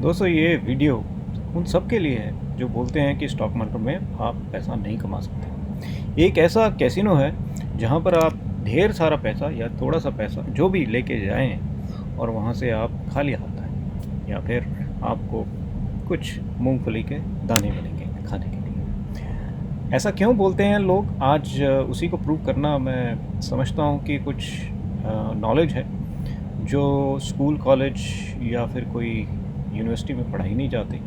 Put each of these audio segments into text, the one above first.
दोस्तों ये वीडियो उन सब के लिए है जो बोलते हैं कि स्टॉक मार्केट में आप पैसा नहीं कमा सकते। एक ऐसा कैसीनो है जहां पर आप ढेर सारा पैसा या थोड़ा सा पैसा जो भी लेके जाएं और वहां से आप खाली हाथ आए, या फिर आपको कुछ मूंगफली के दाने मिलेंगे खाने के लिए। ऐसा क्यों बोलते हैं लोग, आज उसी को प्रूव करना मैं समझता हूँ कि कुछ नॉलेज है जो स्कूल कॉलेज या फिर कोई यूनिवर्सिटी में पढ़ाई नहीं जाती।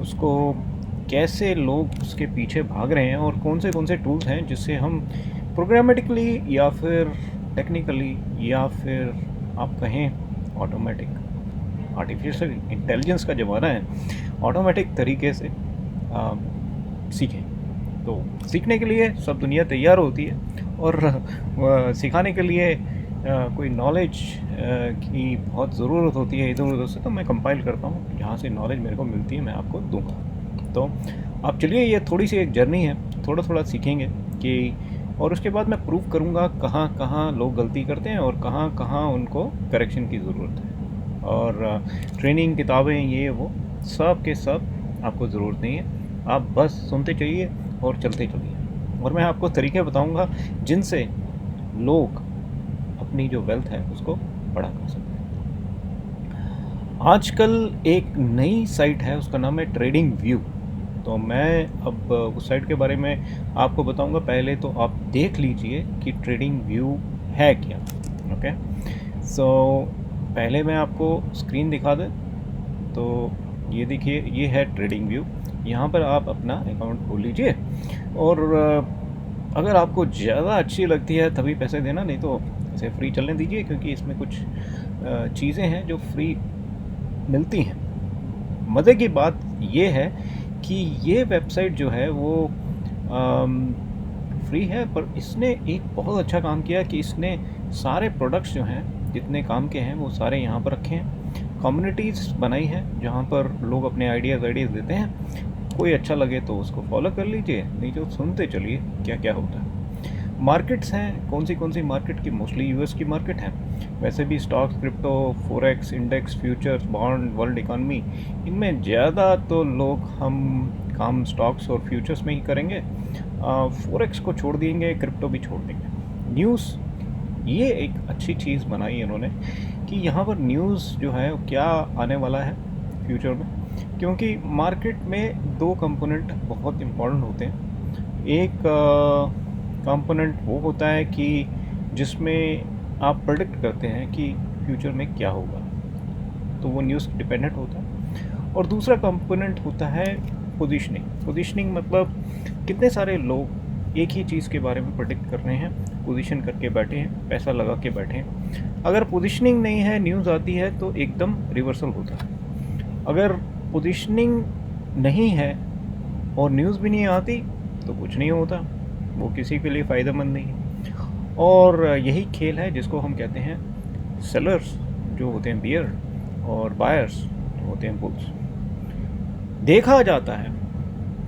उसको कैसे लोग उसके पीछे भाग रहे हैं और कौन से टूल्स हैं जिससे हम प्रोग्रामेटिकली या फिर टेक्निकली या फिर आप कहें ऑटोमेटिक, आर्टिफिशियल इंटेलिजेंस का ज़माना है, ऑटोमेटिक तरीके से सीखें। तो सीखने के लिए सब दुनिया तैयार होती है और सिखाने के लिए कोई नॉलेज की बहुत ज़रूरत होती है इधर उधर से, तो मैं कंपाइल करता हूँ जहाँ से नॉलेज मेरे को मिलती है मैं आपको दूँगा। तो आप चलिए, ये थोड़ी सी एक जर्नी है, थोड़ा थोड़ा सीखेंगे कि, और उसके बाद मैं प्रूव करूँगा कहाँ कहाँ लोग गलती करते हैं और कहाँ कहाँ उनको करेक्शन की ज़रूरत है। और ट्रेनिंग किताबें ये वो सब के सब आपको ज़रूरत नहीं है, आप बस सुनते चलिए और चलते चलिए, और मैं आपको तरीके बताऊँगा जिनसे लोग अपनी जो वेल्थ है उसको बड़ा कर सकते हैं। आजकल एक नई साइट है, उसका नाम है ट्रेडिंग व्यू। तो मैं अब उस साइट के बारे में आपको बताऊंगा। पहले तो आप देख लीजिए कि ट्रेडिंग व्यू है क्या। ओके, सो पहले मैं आपको स्क्रीन दिखा दें तो ये देखिए, ये है ट्रेडिंग व्यू। यहाँ पर आप अपना अकाउंट खोल लीजिए और अगर आपको ज़्यादा अच्छी लगती है तभी पैसे देना, नहीं तो इसे फ्री चलने दीजिए, क्योंकि इसमें कुछ चीज़ें हैं जो फ्री मिलती हैं। मज़े की बात ये है कि ये वेबसाइट जो है वो फ्री है, पर इसने एक बहुत अच्छा काम किया कि इसने सारे प्रोडक्ट्स जो हैं जितने काम के हैं वो सारे यहाँ पर रखे हैं। कम्युनिटीज़ बनाई है जहाँ पर लोग अपने आइडियाज़ देते हैं। कोई अच्छा लगे तो उसको फॉलो कर लीजिए, नहीं तो सुनते चलिए क्या क्या होता है। मार्केट्स हैं, कौन सी मार्केट की, मोस्टली यूएस की मार्केट है। वैसे भी stocks, crypto, forex, index, futures, bond, world economy, इनमें ज़्यादा तो लोग हम काम स्टॉक्स और फ्यूचर्स में ही करेंगे। फॉरेक्स को छोड़ देंगे, क्रिप्टो भी छोड़ देंगे। न्यूज़, ये एक अच्छी चीज़ बनाई इन्होंने कि यहाँ पर न्यूज़ जो है क्या आने वाला है फ्यूचर में, क्योंकि मार्केट में दो कंपोनेंट बहुत इम्पोर्टेंट होते हैं। एक कंपोनेंट वो होता है कि जिसमें आप प्रेडिक्ट करते हैं कि फ्यूचर में क्या होगा, तो वो न्यूज़ डिपेंडेंट होता है। और दूसरा कंपोनेंट होता है पोजीशनिंग। पोजीशनिंग मतलब कितने सारे लोग एक ही चीज़ के बारे में प्रेडिक्ट कर रहे हैं, पोजीशन करके बैठे हैं, पैसा लगा के बैठे हैं। अगर पोजीशनिंग नहीं है, न्यूज़ आती है तो एकदम रिवर्सल होता है। अगर पोजीशनिंग नहीं है और न्यूज़ भी नहीं आती तो कुछ नहीं होता, वो किसी के लिए फ़ायदेमंद नहीं है। और यही खेल है जिसको हम कहते हैं सेलर्स जो होते हैं बियर और बायर्स जो होते हैं बुल्स। देखा जाता है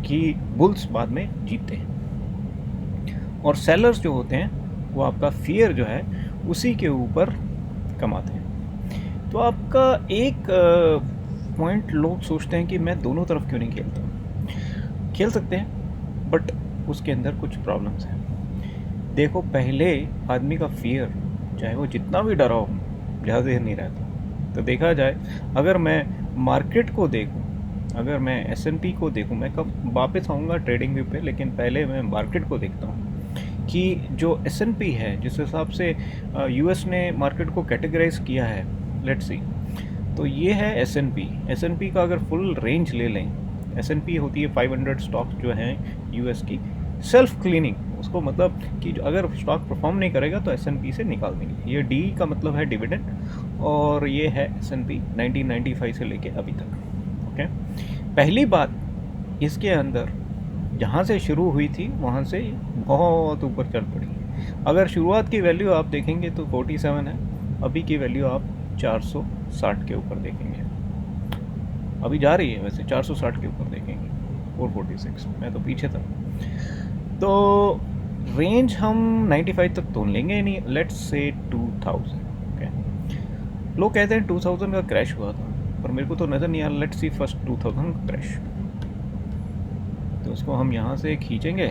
कि बुल्स बाद में जीतते हैं और सेलर्स जो होते हैं वो आपका फियर जो है उसी के ऊपर कमाते हैं। तो आपका एक पॉइंट, लोग सोचते हैं कि मैं दोनों तरफ क्यों नहीं खेलता। खेल सकते हैं बट उसके अंदर कुछ प्रॉब्लम्स हैं। देखो, पहले आदमी का फियर चाहे वो जितना भी डरा हो ज़्यादा देर नहीं रहता। तो देखा जाए, अगर मैं मार्केट को देखूं, अगर मैं S&P को देखूं, मैं कब वापस आऊँगा ट्रेडिंग व्यू पे, लेकिन पहले मैं मार्केट को देखता हूँ कि जो S&P है, जिस हिसाब से यूएस ने मार्केट को कैटेगराइज किया है, लेट्स सी, तो ये है S&P का अगर फुल रेंज ले लें, S&P होती है 500 स्टॉक जो हैं यूएस की, सेल्फ क्लीनिंग उसको, मतलब कि अगर स्टॉक परफॉर्म नहीं करेगा तो S&P से निकाल देंगे। ये डी का मतलब है डिविडेंड, और ये है S&P 1995 से लेके अभी तक। ओके, पहली बात, इसके अंदर जहाँ से शुरू हुई थी वहाँ से बहुत ऊपर चल पड़ी। अगर शुरुआत की वैल्यू आप देखेंगे तो 47 है, अभी की वैल्यू आप 460 के ऊपर देखेंगे। अभी जा रही है वैसे 460 के ऊपर देखेंगे, 446, मैं तो पीछे था। तो रेंज हम 95 तक तो लेंगे नहीं, लेट्स से 2000। ओके, लोग कहते हैं 2000 का क्रैश हुआ था, पर मेरे को तो नज़र नहीं आ रहा। Let's see first 2000 crash. तो उसको हम यहाँ से खींचेंगे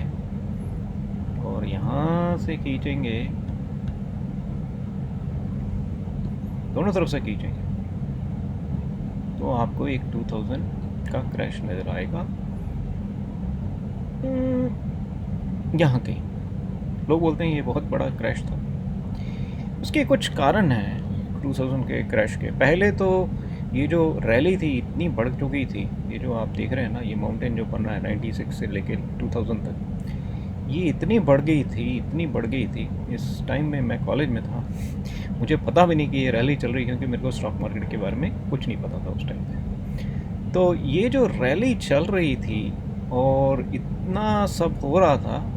और यहाँ से खींचेंगे, दोनों तरफ से खींचेंगे, तो आपको एक 2000 का क्रैश नज़र आएगा। यहाँ कहीं लोग बोलते हैं ये बहुत बड़ा क्रैश था। उसके कुछ कारण हैं 2000 के क्रैश के। पहले तो ये जो रैली थी इतनी बढ़ चुकी थी, ये जो आप देख रहे हैं ना, ये माउंटेन जो बन रहा है 96 से लेके 2000 तक, ये इतनी बढ़ गई थी। इस टाइम में मैं कॉलेज में था, मुझे पता भी नहीं कि ये रैली चल रही, क्योंकि मेरे को स्टॉक मार्केट के बारे में कुछ नहीं पता था उस टाइम पे। तो ये जो रैली चल रही थी और इतना सब हो रहा था,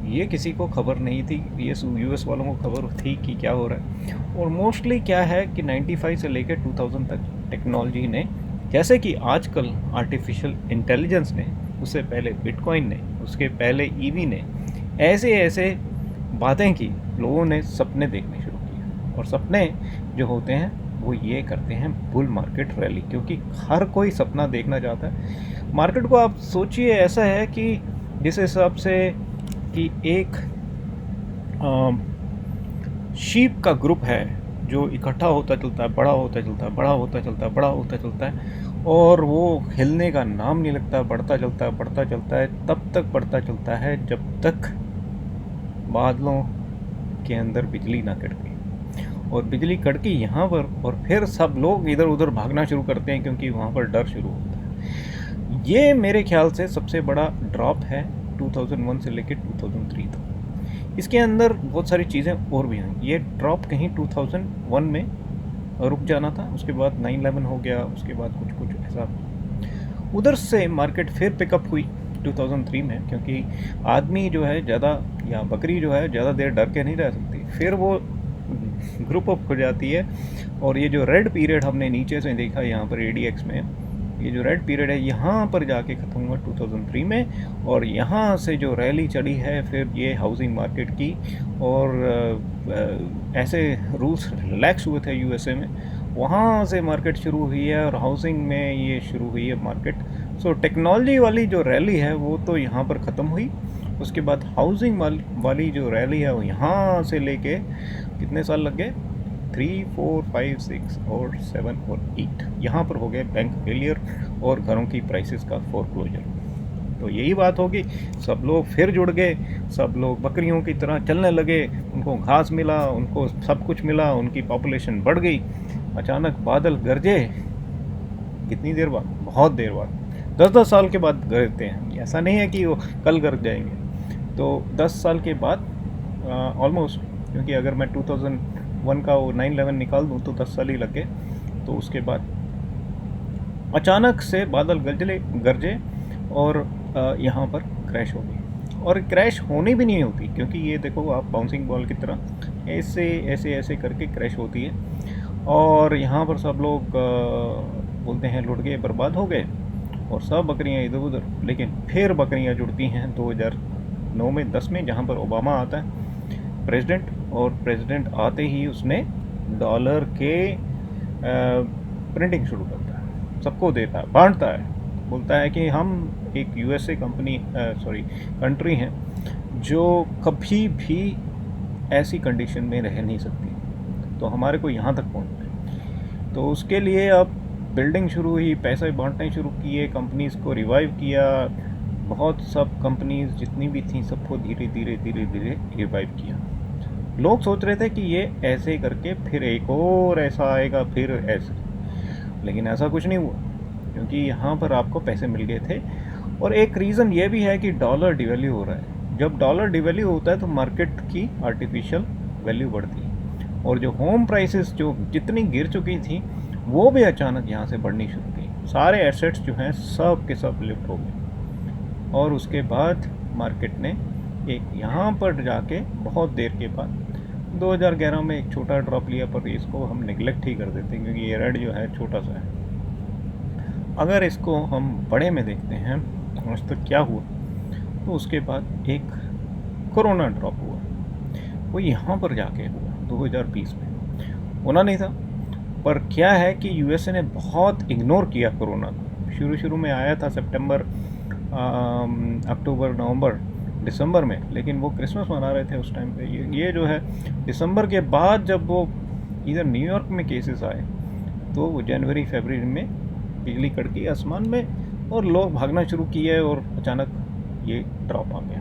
ये किसी को खबर नहीं थी। ये यूएस वालों को खबर थी कि क्या हो रहा है। और मोस्टली क्या है कि 95 से लेकर 2000 तक टेक्नोलॉजी ने, जैसे कि आजकल आर्टिफिशियल इंटेलिजेंस ने, उससे पहले बिटकॉइन ने, उसके पहले ईवी ने, ऐसे ऐसे बातें की, लोगों ने सपने देखने शुरू किए। और सपने जो होते हैं वो ये करते हैं बुल मार्केट रैली, क्योंकि हर कोई सपना देखना चाहता है। मार्केट को आप सोचिए ऐसा है कि जिस हिसाब से कि एक शीप का ग्रुप है जो इकट्ठा होता चलता है, बड़ा होता चलता है, और वो हिलने का नाम नहीं लगता, बढ़ता चलता है, तब तक बढ़ता चलता है जब तक बादलों के अंदर बिजली ना कड़के। और बिजली कड़की यहाँ पर, और फिर सब लोग इधर उधर भागना शुरू करते हैं, क्योंकि वहाँ पर डर शुरू होता है। ये मेरे ख्याल से सबसे बड़ा ड्रॉप है 2001 से लेकर 2003 तक। इसके अंदर बहुत सारी चीज़ें और भी हैं। ये ड्रॉप कहीं 2001 में रुक जाना था, उसके बाद 9/11 हो गया, उसके बाद कुछ ऐसा, उधर से मार्केट फिर पिकअप हुई 2003 में, क्योंकि आदमी जो है ज़्यादा, या बकरी जो है ज़्यादा देर डर के नहीं रह सकती, फिर वो ग्रुप अप हो जाती है। और ये जो रेड पीरियड हमने नीचे से देखा यहाँ पर ADX में, ये जो रेड पीरियड है यहाँ पर जाके ख़त्म हुआ 2003 में। और यहाँ से जो रैली चढ़ी है फिर ये हाउसिंग मार्केट की, और ऐसे रूल्स रिलैक्स हुए थे USA में, वहाँ से मार्केट शुरू हुई है, और हाउसिंग में ये शुरू हुई है मार्केट। सो टेक्नोलॉजी वाली जो रैली है वो तो यहाँ पर ख़त्म हुई। उसके बाद हाउसिंग वाली जो रैली है वो यहाँ से लेके कितने साल लग गए, 3, 4, 5, 6 और 7 और 8, यहाँ पर हो गए बैंक फेलियर और घरों की प्राइसेस का फोरक्लोजर। तो यही बात होगी, सब लोग फिर जुड़ गए, सब लोग बकरियों की तरह चलने लगे, उनको घास मिला, उनको सब कुछ मिला, उनकी पॉपुलेशन बढ़ गई। अचानक बादल गरजे, कितनी देर बाद, बहुत देर बाद, 10-10 साल के बाद गरजते हैं। ऐसा नहीं है कि वो कल गरज जाएंगे। तो 10 साल के बाद ऑलमोस्ट, क्योंकि अगर मैं 2001 का वो 9/11 निकाल दूँ तो 10 साल ही लग गए। तो उसके बाद अचानक से बादल गरजे और यहाँ पर क्रैश हो गई। और क्रैश होनी भी नहीं होती, क्योंकि ये देखो आप बाउंसिंग बॉल की तरह ऐसे करके क्रैश होती है। और यहाँ पर सब लोग बोलते हैं लुट गए, बर्बाद हो गए, और सब बकरियाँ इधर उधर। लेकिन फिर बकरियाँ जुड़ती हैं 2009 में, 10 में, जहाँ पर ओबामा आता है प्रेसिडेंट। और प्रेसिडेंट आते ही उसने डॉलर के प्रिंटिंग शुरू करता है, सबको देता है, बांटता है, बोलता है कि हम एक USA कंट्री हैं जो कभी भी ऐसी कंडीशन में रह नहीं सकती, तो हमारे को यहाँ तक पहुँचना है। तो उसके लिए अब बिल्डिंग शुरू हुई, पैसे बांटने शुरू किए, कंपनीज़ को रिवाइव किया, बहुत सब कंपनीज जितनी भी थी सबको धीरे धीरे रिवाइव किया। लोग सोच रहे थे कि ये ऐसे करके फिर एक और ऐसा आएगा, फिर ऐसे, लेकिन ऐसा कुछ नहीं हुआ, क्योंकि यहाँ पर आपको पैसे मिल गए थे। और एक रीज़न ये भी है कि डॉलर डिवैल्यू हो रहा है। जब डॉलर डिवैल्यू होता है तो मार्केट की आर्टिफिशियल वैल्यू बढ़ती है, और जो होम प्राइसेस जो जितनी गिर चुकी थी वो भी अचानक यहाँ से बढ़नी शुरू की। सारे एसेट्स जो हैं सब के सब लिफ्ट हो गए। और उसके बाद मार्केट ने एक यहाँ पर जाके बहुत देर के बाद 2011 में एक छोटा ड्रॉप लिया, पर इसको हम निगलेक्ट ही कर देते हैं, क्योंकि ये रेड जो है छोटा सा है। अगर इसको हम बड़े में देखते हैं आज तक क्या हुआ, तो उसके बाद एक कोरोना ड्रॉप हुआ, वो यहाँ पर जाके हुआ 2020 में। होना नहीं था, पर क्या है कि यूएसए ने बहुत इग्नोर किया कोरोना को। शुरू शुरू में आया था सितंबर, अक्टूबर, नवंबर, दिसंबर में, लेकिन वो क्रिसमस मना रहे थे उस टाइम पे। ये जो है दिसंबर के बाद जब वो इधर न्यूयॉर्क में केसेस आए, तो वो जनवरी फरवरी में बिजली कड़की आसमान में और लोग भागना शुरू किए और अचानक ये ड्रॉप आ गया।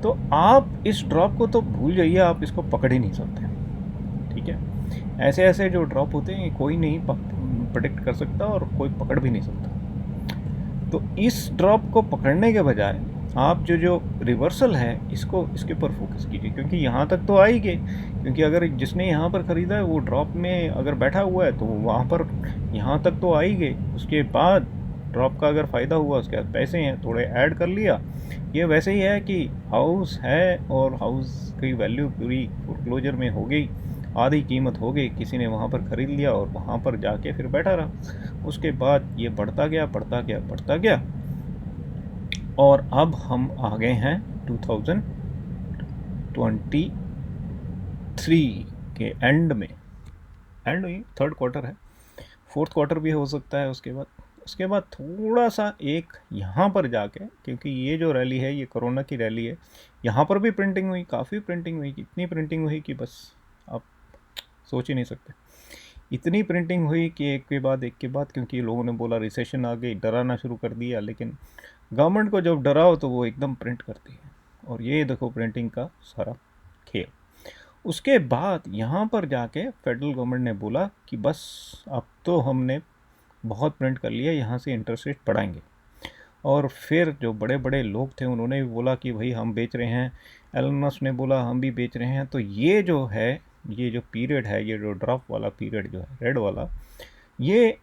तो आप इस ड्रॉप को तो भूल जाइए, आप इसको पकड़ ही नहीं सकते। ठीक है, ऐसे ऐसे जो ड्रॉप होते हैं कोई नहीं प्रेडिक्ट कर सकता और कोई पकड़ भी नहीं सकता। तो इस ड्रॉप को पकड़ने के बजाय आप जो रिवर्सल है इसको इसके ऊपर फोकस कीजिए, क्योंकि यहाँ तक तो आ ही गए। क्योंकि अगर जिसने यहाँ पर ख़रीदा है वो ड्रॉप में अगर बैठा हुआ है तो वहाँ पर यहाँ तक तो आ ही गए। उसके बाद ड्रॉप का अगर फ़ायदा हुआ, उसके बाद पैसे हैं थोड़े ऐड कर लिया। ये वैसे ही है कि हाउस है और हाउस की वैल्यू पूरी फोरक्लोजर में हो गई, आधी कीमत हो गई, किसी ने वहाँ पर ख़रीद लिया और वहाँ पर जाके फिर बैठा रहा। उसके बाद ये बढ़ता गया बढ़ता गया बढ़ता गया, और अब हम आ गए हैं 2023 के एंड में। एंड ही थर्ड क्वार्टर है, फोर्थ क्वार्टर भी हो सकता है उसके बाद थोड़ा सा एक यहाँ पर जाके, क्योंकि ये जो रैली है ये कोरोना की रैली है, यहाँ पर भी प्रिंटिंग हुई, काफ़ी प्रिंटिंग हुई, इतनी प्रिंटिंग हुई कि बस आप सोच ही नहीं सकते। इतनी प्रिंटिंग हुई कि एक के बाद एक के बाद, क्योंकि लोगों ने बोला रिसेशन आ गई, डराना शुरू कर दिया। लेकिन गवर्नमेंट को जब डराओ तो वो एकदम प्रिंट करती है, और ये देखो प्रिंटिंग का सारा खेल। उसके बाद यहाँ पर जाके फेडरल गवर्नमेंट ने बोला कि बस अब तो हमने बहुत प्रिंट कर लिया, यहाँ से इंटरेस्ट रेट बढ़ाएंगे। और फिर जो बड़े बड़े लोग थे उन्होंने भी बोला कि भाई हम बेच रहे हैं, एलन मस्क ने बोला हम भी बेच रहे हैं। तो ये जो है, ये जो पीरियड है, ये जो ड्रॉप वाला पीरियड जो है रेड वाला, ये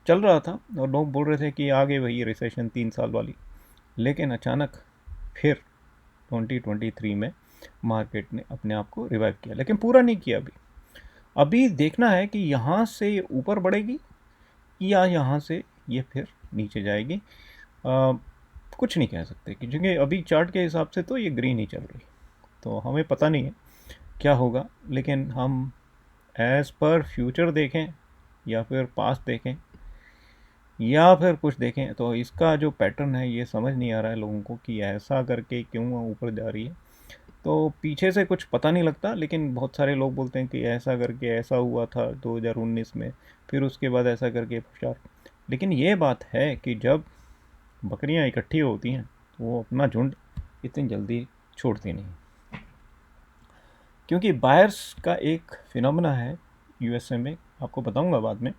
चल रहा था और लोग बोल रहे थे कि आगे वही रिसेशन 3 साल वाली। लेकिन अचानक फिर 2023 में मार्केट ने अपने आप को रिवाइव किया, लेकिन पूरा नहीं किया। अभी देखना है कि यहाँ से ये ऊपर बढ़ेगी या यहाँ से ये फिर नीचे जाएगी। कुछ नहीं कह सकते कि, क्योंकि अभी चार्ट के हिसाब से तो ये ग्रीन ही चल रही, तो हमें पता नहीं है क्या होगा। लेकिन हम एज़ पर फ्यूचर देखें या फिर पास्ट देखें या फिर कुछ देखें, तो इसका जो पैटर्न है ये समझ नहीं आ रहा है लोगों को कि ऐसा करके क्यों ऊपर जा रही है। तो पीछे से कुछ पता नहीं लगता, लेकिन बहुत सारे लोग बोलते हैं कि ऐसा करके ऐसा हुआ था 2019 में, फिर उसके बाद ऐसा करके प्रचार। लेकिन ये बात है कि जब बकरियां इकट्ठी होती हैं तो वो अपना झुंड इतनी जल्दी छोड़ती नहीं, क्योंकि बायर्स का एक फिनोमेना है यूएसए में, आपको बताऊंगा बाद में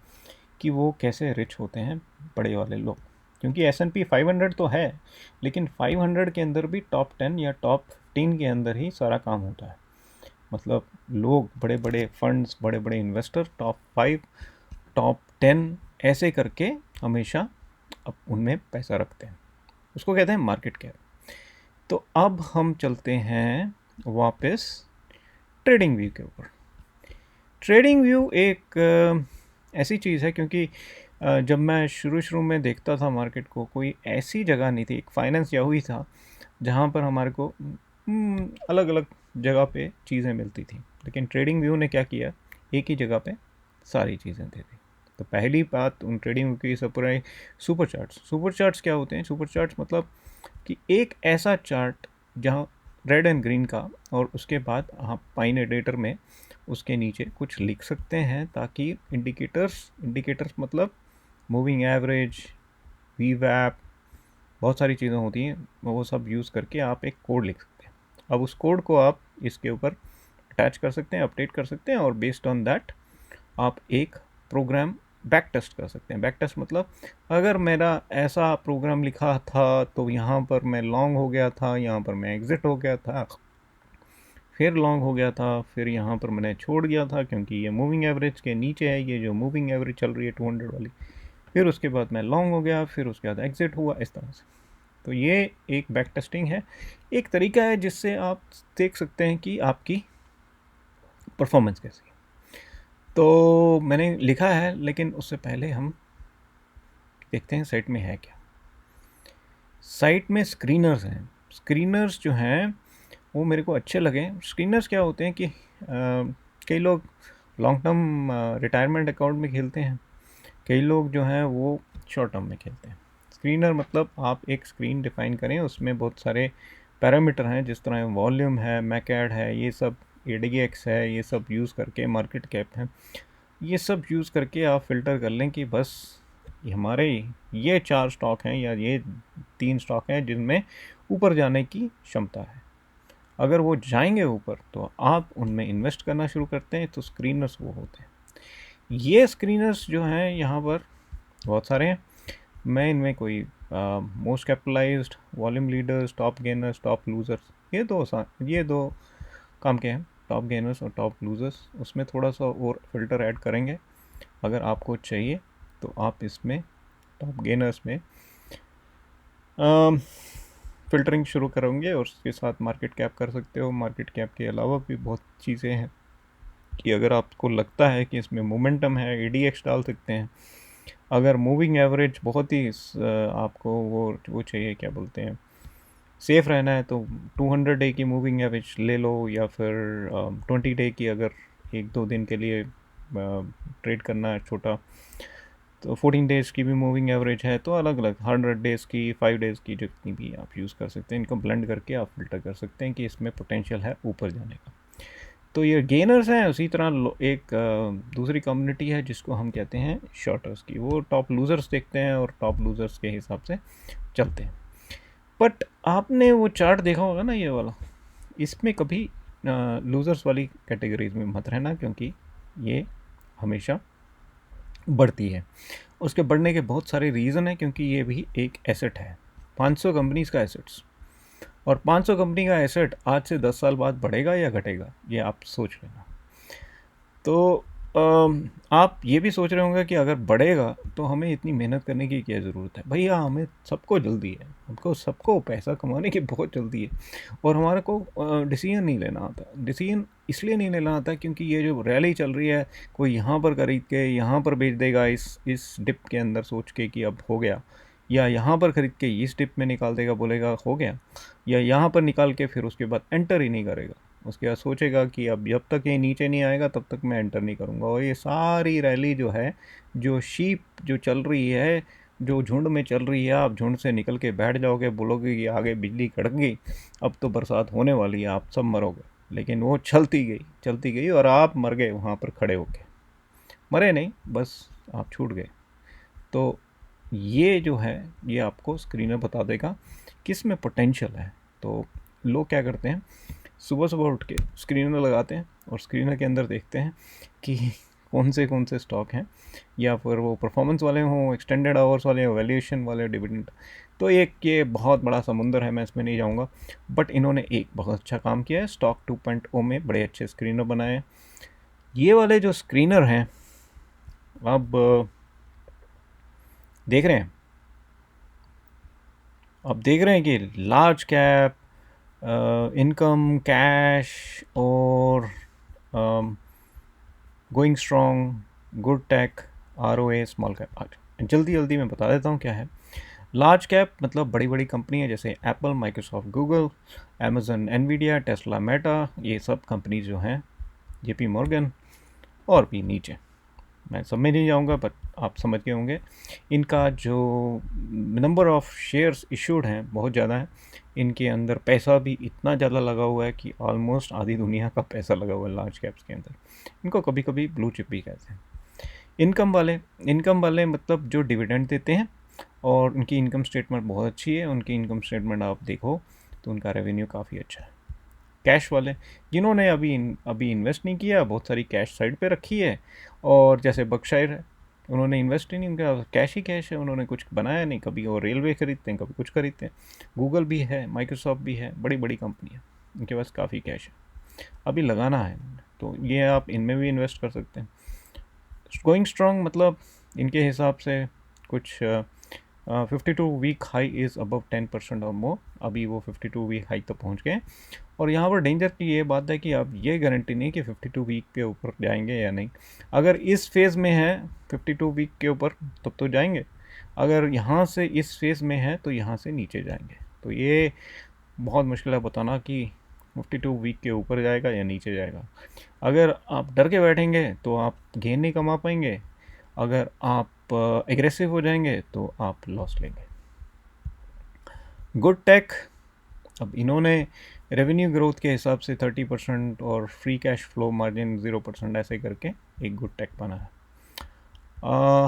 कि वो कैसे रिच होते हैं बड़े वाले लोग। क्योंकि S&P 500 तो है, लेकिन 500 के अंदर भी टॉप 10 या टॉप 15 के अंदर ही सारा काम होता है। मतलब लोग, बड़े बड़े फंड्स, बड़े बड़े इन्वेस्टर टॉप 5, टॉप 10 ऐसे करके हमेशा अब उनमें पैसा रखते हैं, उसको कहते हैं मार्केट कैप। तो अब हम चलते हैं वापस ट्रेडिंग व्यू के ऊपर। ट्रेडिंग व्यू एक ऐसी चीज़ है, क्योंकि जब मैं शुरू में देखता था मार्केट को, कोई ऐसी जगह नहीं थी, एक फाइनेंस याहू ही था जहाँ पर हमारे को अलग अलग जगह पे चीज़ें मिलती थी। लेकिन ट्रेडिंग व्यू ने क्या किया, एक ही जगह पे सारी चीज़ें दे दी। तो पहली बात उन ट्रेडिंग व्यू की सब पूरा सुपर चार्ट्स क्या होते हैं? सुपर चार्ट्स मतलब कि एक ऐसा चार्ट जहाँ रेड एंड ग्रीन का, और उसके बाद आप पाइन एडिटर में उसके नीचे कुछ लिख सकते हैं, ताकि इंडिकेटर्स मतलब मूविंग एवरेज, वीवैप, बहुत सारी चीज़ें होती हैं, वो सब यूज़ करके आप एक कोड लिख सकते हैं। अब उस कोड को आप इसके ऊपर अटैच कर सकते हैं, अपडेट कर सकते हैं, और बेस्ड ऑन दैट आप एक प्रोग्राम बैक टेस्ट कर सकते हैं। बैक टेस्ट मतलब अगर मेरा ऐसा प्रोग्राम लिखा था तो यहाँ पर मैं लॉन्ग हो गया था, यहाँ पर मैं एग्ज़िट हो गया था, फिर लॉन्ग हो गया था, फिर यहाँ पर मैंने छोड़ दिया था क्योंकि ये मूविंग एवरेज के नीचे है, ये जो मूविंग एवरेज चल रही है 200 वाली, फिर उसके बाद मैं लॉन्ग हो गया, फिर उसके बाद एग्ज़िट हुआ, इस तरह से। तो ये एक बैक टेस्टिंग है, एक तरीका है जिससे आप देख सकते हैं कि आपकी परफॉर्मेंस कैसी है। तो मैंने लिखा है, लेकिन उससे पहले हम देखते हैं साइट में है क्या। साइट में स्क्रीनर्स हैं। स्क्रीनर्स जो हैं वो मेरे को अच्छे लगे। स्क्रीनर्स क्या होते हैं कि कई लोग लॉन्ग टर्म रिटायरमेंट अकाउंट में खेलते हैं, कई लोग जो हैं वो शॉर्ट टर्म में खेलते हैं। स्क्रीनर मतलब आप एक स्क्रीन डिफाइन करें, उसमें बहुत सारे पैरामीटर हैं, जिस तरह वॉल्यूम है, मैकैड है, ये सब ADX है, ये सब यूज़ करके, मार्केट कैप है, ये सब यूज़ करके आप फ़िल्टर कर लें कि बस हमारे ये 4 स्टॉक हैं या ये 3 स्टॉक हैं जिनमें ऊपर जाने की क्षमता है। अगर वो जाएंगे ऊपर तो आप उनमें इन्वेस्ट करना शुरू करते हैं, तो स्क्रीनर्स वो होते हैं। ये स्क्रीनर्स जो हैं यहाँ पर बहुत सारे हैं। मैं इनमें कोई most capitalised, volume leaders, top gainers, top losers, ये दो काम के हैं, टॉप गेनर्स और टॉप लूज़र्स। उसमें थोड़ा सा और फिल्टर ऐड करेंगे अगर आपको चाहिए, तो आप इसमें टॉप गेनर्स में फ़िल्टरिंग शुरू करेंगे और उसके साथ मार्केट कैप कर सकते हो। मार्केट कैप के अलावा भी बहुत चीज़ें हैं कि अगर आपको लगता है कि इसमें मोमेंटम है, ADX डाल सकते हैं। अगर मूविंग एवरेज बहुत ही आपको वो चाहिए, क्या बोलते हैं, सेफ़ रहना है, तो 200 डे की मूविंग एवरेज ले लो, या फिर 20 डे की, अगर 1-2 दिन के लिए ट्रेड करना है छोटा, तो 14 डेज़ की भी मूविंग एवरेज है। तो अलग अलग 100 डेज़ की, 5 डेज़ की, जितनी भी आप यूज़ कर सकते हैं, इनको ब्लेंड करके आप फ़िल्टर कर सकते हैं कि इसमें पोटेंशियल है ऊपर जाने का। तो ये गेनर्स हैं। उसी तरह एक दूसरी कम्युनिटी है जिसको हम कहते हैं शॉर्टर्स की, वो टॉप लूज़र्स देखते हैं और टॉप लूज़र्स के हिसाब से चलते हैं। बट आपने वो चार्ट देखा होगा ना, ये वाला, इसमें कभी लूज़र्स वाली कैटेगरीज में मत रहना, क्योंकि ये हमेशा बढ़ती है। उसके बढ़ने के बहुत सारे रीज़न हैं, क्योंकि ये भी एक एसेट है, 500 कंपनीज़ का एसेट्स। और 500 कंपनी का एसेट आज से 10 साल बाद बढ़ेगा या घटेगा, ये आप सोच लेना। तो आप ये भी सोच रहे होंगे कि अगर बढ़ेगा तो हमें इतनी मेहनत करने की क्या ज़रूरत है। भैया, हमें सबको जल्दी है, सबको पैसा कमाने की बहुत जल्दी है, और हमारे को डिसीजन नहीं लेना आता। डिसीजन इसलिए नहीं लेना आता क्योंकि ये जो रैली चल रही है, कोई यहाँ पर खरीद के यहाँ पर बेच देगा, इस डिप के अंदर सोच के कि अब हो गया, या यहाँ पर ख़रीद के इस डिप में निकाल देगा, बोलेगा हो गया, या यहाँ पर निकाल के फिर उसके बाद एंटर ही नहीं करेगा। उसके बाद सोचेगा कि अब जब तक ये नीचे नहीं आएगा तब तक मैं एंटर नहीं करूँगा। और ये सारी रैली जो है, जो शीप जो चल रही है, जो झुंड में चल रही है, आप झुंड से निकल के बैठ जाओगे, बोलोगे कि आगे बिजली कड़क गई, अब तो बरसात होने वाली है, आप सब मरोगे। लेकिन वो चलती गई और आप मर गए वहाँ पर खड़े होके। मरे नहीं, बस आप छूट गए। तो ये जो है, ये आपको स्क्रीनर बता देगा किस में पोटेंशियल है। तो लोग क्या करते हैं, सुबह सुबह उठ के स्क्रीनर लगाते हैं और स्क्रीनर के अंदर देखते हैं कि कौन से स्टॉक हैं, या फिर वो परफॉर्मेंस वाले हों, एक्सटेंडेड आवर्स वाले, वैल्यूएशन वाले, डिविडेंड। तो एक ये बहुत बड़ा समुंदर है, मैं इसमें नहीं जाऊंगा। बट इन्होंने एक बहुत अच्छा काम किया है, स्टॉक 2.0 में बड़े अच्छे स्क्रीनर बनाए हैं। ये वाले जो स्क्रीनर हैं, अब देख रहे हैं, अब देख रहे हैं कि लार्ज कैप, इनकम, कैश, और going strong, good tech, ROA, small cap. जल्दी मैं बता देता हूँ क्या है। लार्ज कैप मतलब बड़ी बड़ी कंपनी है, जैसे Apple, Microsoft, Google, Amazon, Nvidia, Tesla, Meta, ये सब कंपनी जो हैं, JP मॉर्गन, और भी नीचे मैं सब में नहीं जाऊंगा, बट आप समझ गए होंगे। इनका जो नंबर ऑफ़ शेयर्स इशूड हैं बहुत ज़्यादा है। इनके अंदर पैसा भी इतना ज़्यादा लगा हुआ है कि ऑलमोस्ट आधी दुनिया का पैसा लगा हुआ है लार्ज कैप्स के अंदर। इनको कभी कभी ब्लू चिप भी कहते हैं। इनकम वाले मतलब जो डिविडेंड देते हैं, और उनकी इनकम स्टेटमेंट बहुत अच्छी है। उनकी इनकम स्टेटमेंट आप देखो तो उनका रेवेन्यू काफ़ी अच्छा है। कैश वाले, जिन्होंने अभी इन्वेस्ट नहीं किया, बहुत सारी कैश साइड पे रखी है, और जैसे बर्कशायर है, उन्होंने इन्वेस्ट ही नहीं किया, कैश ही कैश है, उन्होंने कुछ बनाया नहीं। कभी वो रेलवे खरीदते हैं, कभी कुछ खरीदते हैं। गूगल भी है, माइक्रोसॉफ्ट भी है, बड़ी बड़ी कंपनी है, इनके पास काफ़ी कैश है, अभी लगाना है। तो ये आप इनमें भी इन्वेस्ट कर सकते हैं। गोइंग स्ट्रॉन्ग मतलब इनके हिसाब से कुछ 52 वीक हाई इज़ अबव 10% और मोर। अभी वो 52 वीक हाई तक पहुंच गए। और यहाँ पर डेंजर की ये बात है कि अब ये गारंटी नहीं कि 52 वीक के ऊपर जाएंगे या नहीं। अगर इस फेज़ में है 52 वीक के ऊपर, तब तो जाएंगे। अगर यहाँ से इस फेज़ में है तो यहाँ से नीचे जाएंगे। तो ये बहुत मुश्किल है बताना कि 52 वीक के ऊपर जाएगा या नीचे जाएगा। अगर आप डर के बैठेंगे तो आप गेन नहीं कमा पाएंगे, अगर आप एग्रेसिव हो जाएंगे तो आप लॉस लेंगे। गुड टेक, अब इन्होंने रेवेन्यू ग्रोथ के हिसाब से 30% और फ्री कैश फ्लो मार्जिन 0% ऐसे करके एक गुड टेक बना है।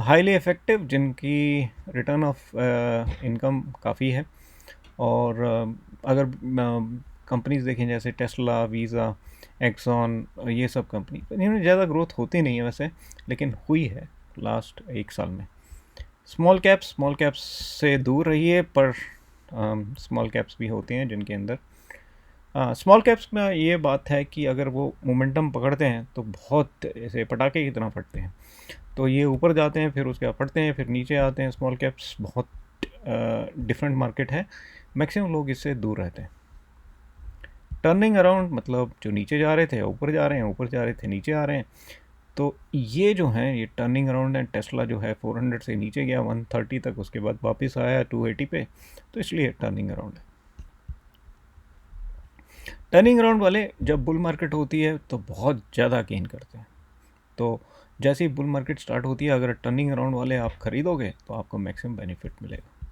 हाईली इफ़ेक्टिव, जिनकी रिटर्न ऑफ इनकम काफ़ी है, और अगर कंपनीज देखें जैसे टेस्ला, वीज़ा, एक्सॉन, ये सब कंपनी, इन्होंने ज़्यादा ग्रोथ होती नहीं है वैसे, लेकिन हुई है लास्ट 1 साल में। स्मॉल कैप्स से दूर रहिए, पर स्मॉल कैप्स भी होते हैं जिनके अंदर स्मॉल कैप्स में ये बात है कि अगर वो मोमेंटम पकड़ते हैं तो बहुत ऐसे पटाखे की तरह फटते हैं। तो ये ऊपर जाते हैं, फिर उसके बाद फटते हैं, फिर नीचे आते हैं। स्मॉल कैप्स बहुत डिफरेंट मार्केट है, मैक्सिमम लोग इससे दूर रहते हैं। टर्निंग अराउंड मतलब जो नीचे जा रहे थे ऊपर जा रहे हैं, ऊपर जा रहे थे नीचे आ रहे हैं। तो ये जो है ये टर्निंग अराउंड है। टेस्ला जो है 400 से नीचे गया 130 तक, उसके बाद वापस आया 280 पे, तो इसलिए टर्निंग अराउंड है। टर्निंग अराउंड वाले जब बुल मार्केट होती है तो बहुत ज़्यादा गेन करते हैं। तो जैसे ही बुल मार्केट स्टार्ट होती है, अगर टर्निंग अराउंड वाले आप खरीदोगे तो आपको मैक्सिमम बेनिफिट मिलेगा।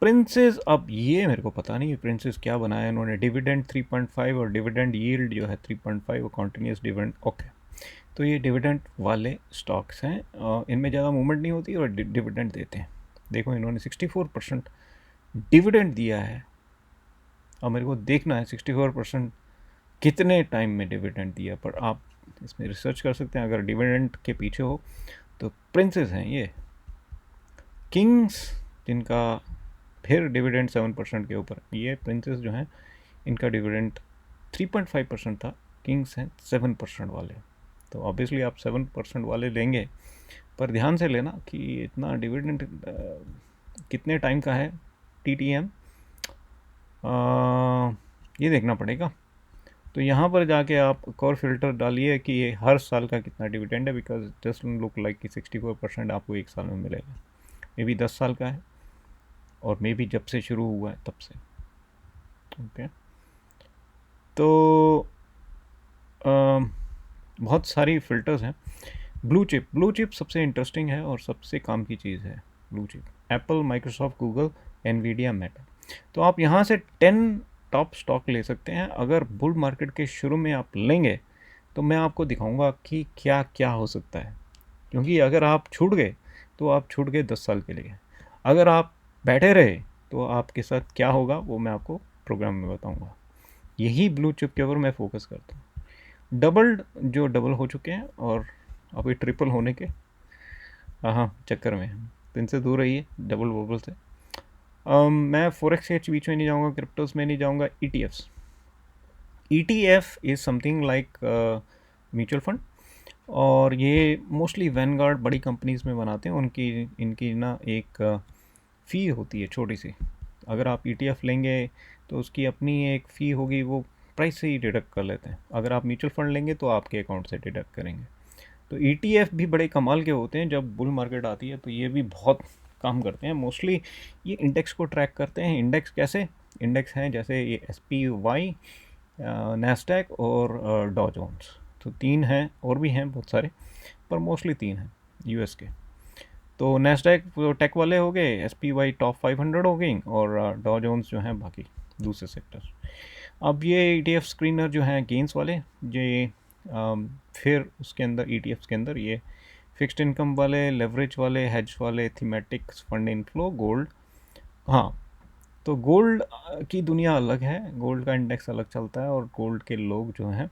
प्रिंसेस, अब ये मेरे को पता नहीं प्रिंसेस क्या बनाया इन्होंने। डिविडेंड 3.5 और डिविडेंड यील्ड जो है 3.5 और कॉन्टीन्यूस डिविडेंड। ओके, तो ये डिविडेंड वाले स्टॉक्स हैं, इनमें ज़्यादा मूवमेंट नहीं होती और डिविडेंड देते हैं। देखो इन्होंने 64% डिविडेंड दिया है। अब मेरे को देखना है 64% कितने टाइम में डिविडेंड दिया, पर आप इसमें रिसर्च कर सकते हैं अगर डिविडेंड के पीछे हो तो। प्रिंसेस हैं ये। किंग्स, जिनका फिर डिविडेंड 7% के ऊपर, ये प्रिंसेस जो हैं इनका डिविडेंड 3.5% था, किंग्स हैं 7% वाले। तो ऑब्वियसली आप 7% वाले लेंगे, पर ध्यान से लेना कि इतना डिविडेंड कितने टाइम का है। TTM ये देखना पड़ेगा। तो यहाँ पर जाके आप एक और फिल्टर डालिए कि ये हर साल का कितना डिविडेंड है, बिकॉज जस्ट लुक लाइक कि 64% आपको 1 साल में मिलेगा। मे बी 10 साल का है, और मे बी जब से शुरू हुआ है तब से। ओके, तो बहुत सारी फ़िल्टर्स हैं। ब्लू चिप सबसे इंटरेस्टिंग है और सबसे काम की चीज़ है। Blue chip Apple, Microsoft, Google, Nvidia, Meta. तो आप यहाँ से 10 टॉप स्टॉक ले सकते हैं। अगर बुल मार्केट के शुरू में आप लेंगे तो मैं आपको दिखाऊंगा कि क्या क्या हो सकता है, क्योंकि अगर आप छूट गए तो आप छूट गए 10 साल के लिए। अगर आप बैठे रहे तो आपके साथ क्या होगा वो मैं आपको प्रोग्राम में बताऊंगा। यही ब्लू चिप के ऊपर मैं फोकस करता हूँ। डबल हो चुके हैं और अभी ट्रिपल होने के हाँ चक्कर में, तो इनसे दूर रहिए डबल बबल से। मैं फॉरेक्स के बीच में नहीं जाऊँगा, क्रिप्टोस में नहीं जाऊँगा। ETF is something like mutual fund, और ये मोस्टली वैनगार्ड बड़ी कंपनीज में बनाते हैं। इनकी ना एक फ़ी होती है छोटी सी। अगर आप ETF लेंगे तो उसकी अपनी एक फ़ी होगी, वो प्राइस से ही डिडक्ट कर लेते हैं। अगर आप म्यूचुअल फंड लेंगे तो आपके अकाउंट से डिडक्ट करेंगे। तो ETF भी बड़े कमाल के होते हैं। जब बुल मार्केट आती है तो ये भी बहुत काम करते हैं। मोस्टली ये इंडेक्स को ट्रैक करते हैं। इंडेक्स कैसे? इंडेक्स हैं जैसे ये SPY, नैस्डैक और डॉ जोन्स। तो 3 हैं, और भी हैं बहुत सारे, पर मोस्टली 3 हैं US के। तो नैस्डैक टेक वाले हो गए, SPY टॉप 500 हो गई, और डॉ जोन्स जो हैं बाकी दूसरे सेक्टर। अब ये ETF स्क्रीनर जो हैं गेंस वाले, ये फिर उसके अंदर ETFs के अंदर ये फिक्स्ड इनकम वाले, लेवरेज वाले, हेज वाले, थीमेटिक्स, फंड इनफ्लो, गोल्ड। हाँ, तो गोल्ड की दुनिया अलग है, गोल्ड का इंडेक्स अलग चलता है, और गोल्ड के लोग जो हैं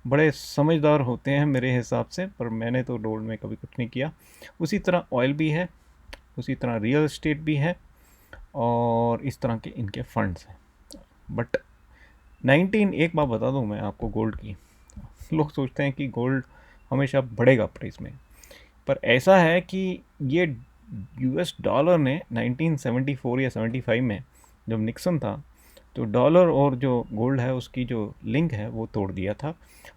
बड़े समझदार होते हैं मेरे हिसाब से, पर मैंने तो गोल्ड में कभी कुछ नहीं किया। उसी तरह ऑयल भी है, उसी तरह रियल एस्टेट भी है, और इस तरह के इनके फंड्स हैं। बट एक बात बता दूं मैं आपको गोल्ड की, लोग सोचते हैं कि गोल्ड हमेशा बढ़ेगा प्राइस में, पर ऐसा है कि ये US डॉलर ने 1974 या 75 में जब निक्सन था, तो डॉलर और जो गोल्ड है उसकी जो लिंक है वो तोड़ दिया था।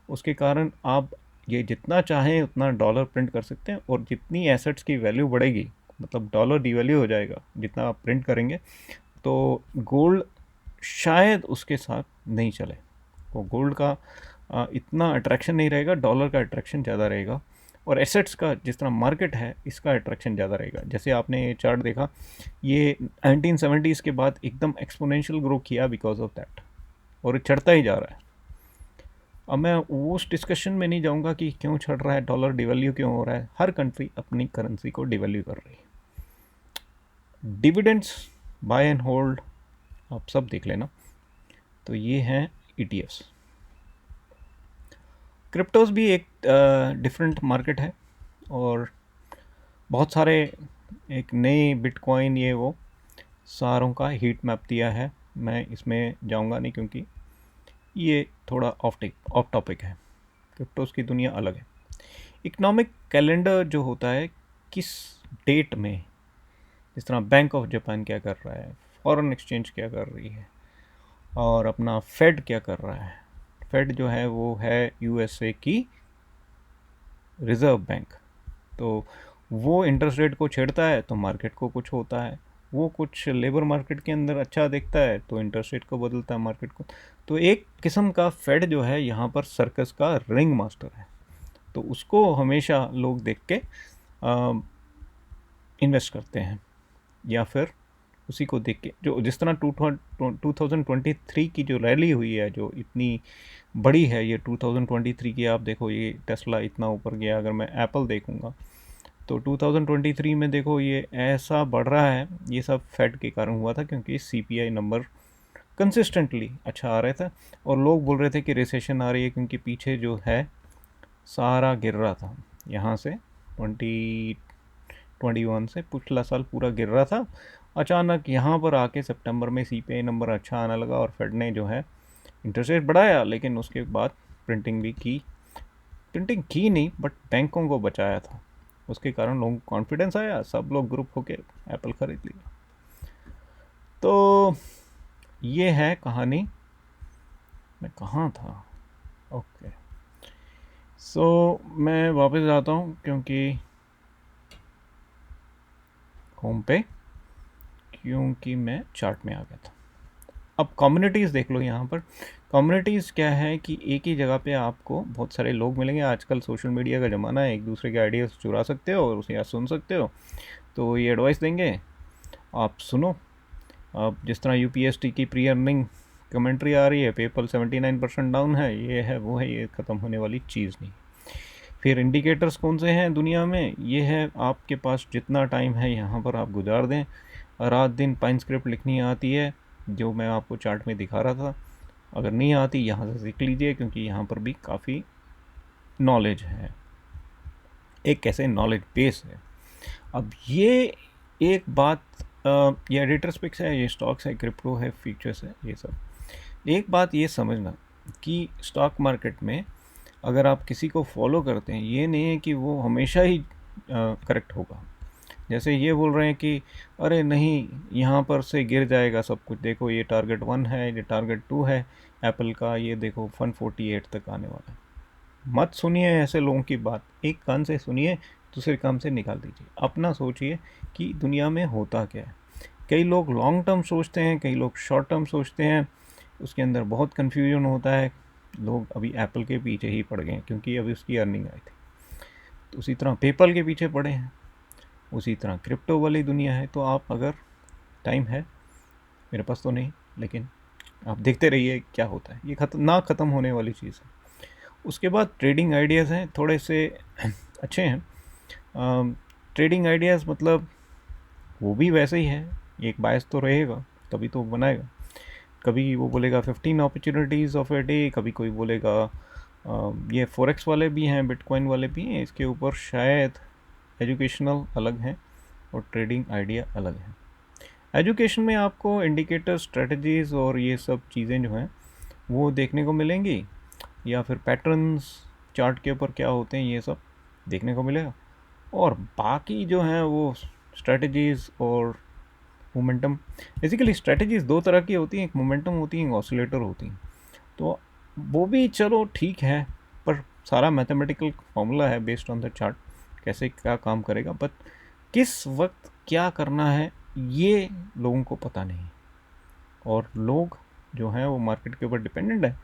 उसके कारण आप ये जितना चाहें उतना डॉलर प्रिंट कर सकते हैं, और जितनी एसेट्स की वैल्यू बढ़ेगी, मतलब डॉलर डिवैल्यू हो जाएगा जितना आप प्रिंट करेंगे, तो गोल्ड शायद उसके साथ नहीं चले। वो गोल्ड का इतना अट्रैक्शन नहीं रहेगा, डॉलर का अट्रैक्शन ज़्यादा रहेगा, और एसेट्स का जिस तरह मार्केट है इसका अट्रैक्शन ज़्यादा रहेगा। जैसे आपने ये चार्ट देखा, ये 1970s के बाद एकदम एक्सपोनेंशियल ग्रो किया बिकॉज ऑफ दैट, और ये चढ़ता ही जा रहा है। अब मैं उस डिस्कशन में नहीं जाऊंगा कि क्यों चढ़ रहा है, डॉलर डिवैल्यू क्यों हो रहा है, हर कंट्री अपनी करेंसी को डिवैल्यू कर रही है। डिविडेंड्स, बाय एंड होल्ड, आप सब देख लेना। तो ये हैं ETFs। क्रिप्टोज भी एक डिफरेंट मार्केट है, और बहुत सारे एक नए बिटकॉइन ये वो सारों का हीट मैप दिया है। मैं इसमें जाऊंगा नहीं क्योंकि ये थोड़ा ऑफ टॉपिक है। क्रिप्टोज की दुनिया अलग है। इकोनॉमिक कैलेंडर जो होता है, किस डेट में, जिस तरह बैंक ऑफ जापान क्या कर रहा है, फॉरेन एक्सचेंज क्या कर रही है, और अपना फेड क्या कर रहा है। फेड जो है वो है USA की रिज़र्व बैंक। तो वो इंटरेस्ट रेट को छेड़ता है तो मार्केट को कुछ होता है, वो कुछ लेबर मार्केट के अंदर अच्छा देखता है तो इंटरेस्ट रेट को बदलता है मार्केट को। तो एक किस्म का फेड जो है यहाँ पर सर्कस का रिंग मास्टर है, तो उसको हमेशा लोग देख के इन्वेस्ट करते हैं, या फिर उसी को देख के जो जिस तरह 2023 की जो रैली हुई है, जो इतनी बड़ी है, ये 2023 की आप देखो, ये टेस्ला इतना ऊपर गया। अगर मैं एप्पल देखूंगा तो 2023 में देखो ये ऐसा बढ़ रहा है, ये सब फेड के कारण हुआ था, क्योंकि CPI नंबर कंसिस्टेंटली अच्छा आ रहा था, और लोग बोल रहे थे कि रिसेशन आ रही है, क्योंकि पीछे जो है सारा गिर रहा था। यहाँ से 2021 से पिछला साल पूरा गिर रहा था। अचानक यहाँ पर आके सितंबर में CPI नंबर अच्छा आने लगा, और फेड ने जो है इंटरेस्ट रेट बढ़ाया, लेकिन उसके बाद प्रिंटिंग नहीं, बट बैंकों को बचाया था। उसके कारण लोगों को कॉन्फिडेंस आया, सब लोग ग्रुप होके एप्पल खरीद लिया। तो ये है कहानी। मैं कहाँ था? ओके, सो मैं वापस आता हूँ क्योंकि होम पे, क्योंकि मैं चार्ट में आ गया था। अब कम्युनिटीज़ देख लो। यहाँ पर कम्युनिटीज़ क्या है कि एक ही जगह पे आपको बहुत सारे लोग मिलेंगे। आजकल सोशल मीडिया का ज़माना है, एक दूसरे के आइडियाज़ चुरा सकते हो और उसे या सुन सकते हो। तो ये एडवाइस देंगे, आप सुनो। अब जिस तरह UPST की प्री अर्निंग कमेंट्री आ रही है, पेपल 79% डाउन है, ये है वो है, ये ख़त्म होने वाली चीज़ नहीं। फिर इंडिकेटर्स कौन से हैं दुनिया में, ये है आपके पास जितना टाइम है यहाँ पर आप गुजार दें। रात दिन पाइन स्क्रिप्ट लिखनी आती है, जो मैं आपको चार्ट में दिखा रहा था। अगर नहीं आती, यहाँ से सीख लीजिए, क्योंकि यहाँ पर भी काफ़ी नॉलेज है, एक कैसे नॉलेज बेस है। अब ये एक बात, ये एडिटर्स पिक्स है, ये स्टॉक्स है, क्रिप्टो है, फ्यूचर्स है, ये सब। एक बात ये समझना कि स्टॉक मार्केट में अगर आप किसी को फॉलो करते हैं, ये नहीं है कि वो हमेशा ही करेक्ट होगा। जैसे ये बोल रहे हैं कि अरे नहीं, यहाँ पर से गिर जाएगा सब कुछ, देखो ये टारगेट 1 है, ये टारगेट 2 है एप्पल का, ये देखो 148 तक आने वाला है। मत सुनिए ऐसे लोगों की बात, एक कान से सुनिए, दूसरे कान से निकाल दीजिए। अपना सोचिए कि दुनिया में होता क्या है। कई लोग लॉन्ग टर्म सोचते हैं, कई लोग शॉर्ट टर्म सोचते हैं, उसके अंदर बहुत कन्फ्यूजन होता है। लोग अभी एप्पल के पीछे ही पड़ गए हैं क्योंकि अभी उसकी अर्निंग आई थी, तो उसी तरह पेपल के पीछे पड़े हैं, उसी तरह क्रिप्टो वाली दुनिया है। तो आप अगर टाइम है, मेरे पास तो नहीं, लेकिन आप देखते रहिए क्या होता है। ये ख़त्म होने वाली चीज़ है। उसके बाद ट्रेडिंग आइडियाज़ हैं, थोड़े से अच्छे हैं। ट्रेडिंग आइडियाज़ मतलब वो भी वैसे ही है, एक बायस तो रहेगा, तभी तो बनाएगा। कभी वो बोलेगा 15 अपॉर्चुनिटीज़ ऑफ ए डे, कभी कोई बोलेगा ये फॉरेक्स वाले भी हैं, बिटकॉइन वाले भी हैं, इसके ऊपर शायद एजुकेशनल अलग हैं और ट्रेडिंग आइडिया अलग है। एजुकेशन में आपको इंडिकेटर, स्ट्रेटजीज़ और ये सब चीज़ें जो हैं वो देखने को मिलेंगी, या फिर पैटर्न्स चार्ट के ऊपर क्या होते हैं ये सब देखने को मिलेगा। और बाकी जो हैं वो स्ट्रेटजीज़ और मोमेंटम। बेसिकली स्ट्रेटजीज़ दो तरह की होती हैं, एक मोमेंटम होती है, एक ऑसिलेटर होती हैं। तो वो भी चलो ठीक है, पर सारा मैथमेटिकल फॉर्मूला है बेस्ड ऑन द चार्ट, कैसे क्या काम करेगा। बट किस वक्त क्या करना है ये लोगों को पता नहीं, और लोग जो है वो मार्केट के ऊपर डिपेंडेंट है।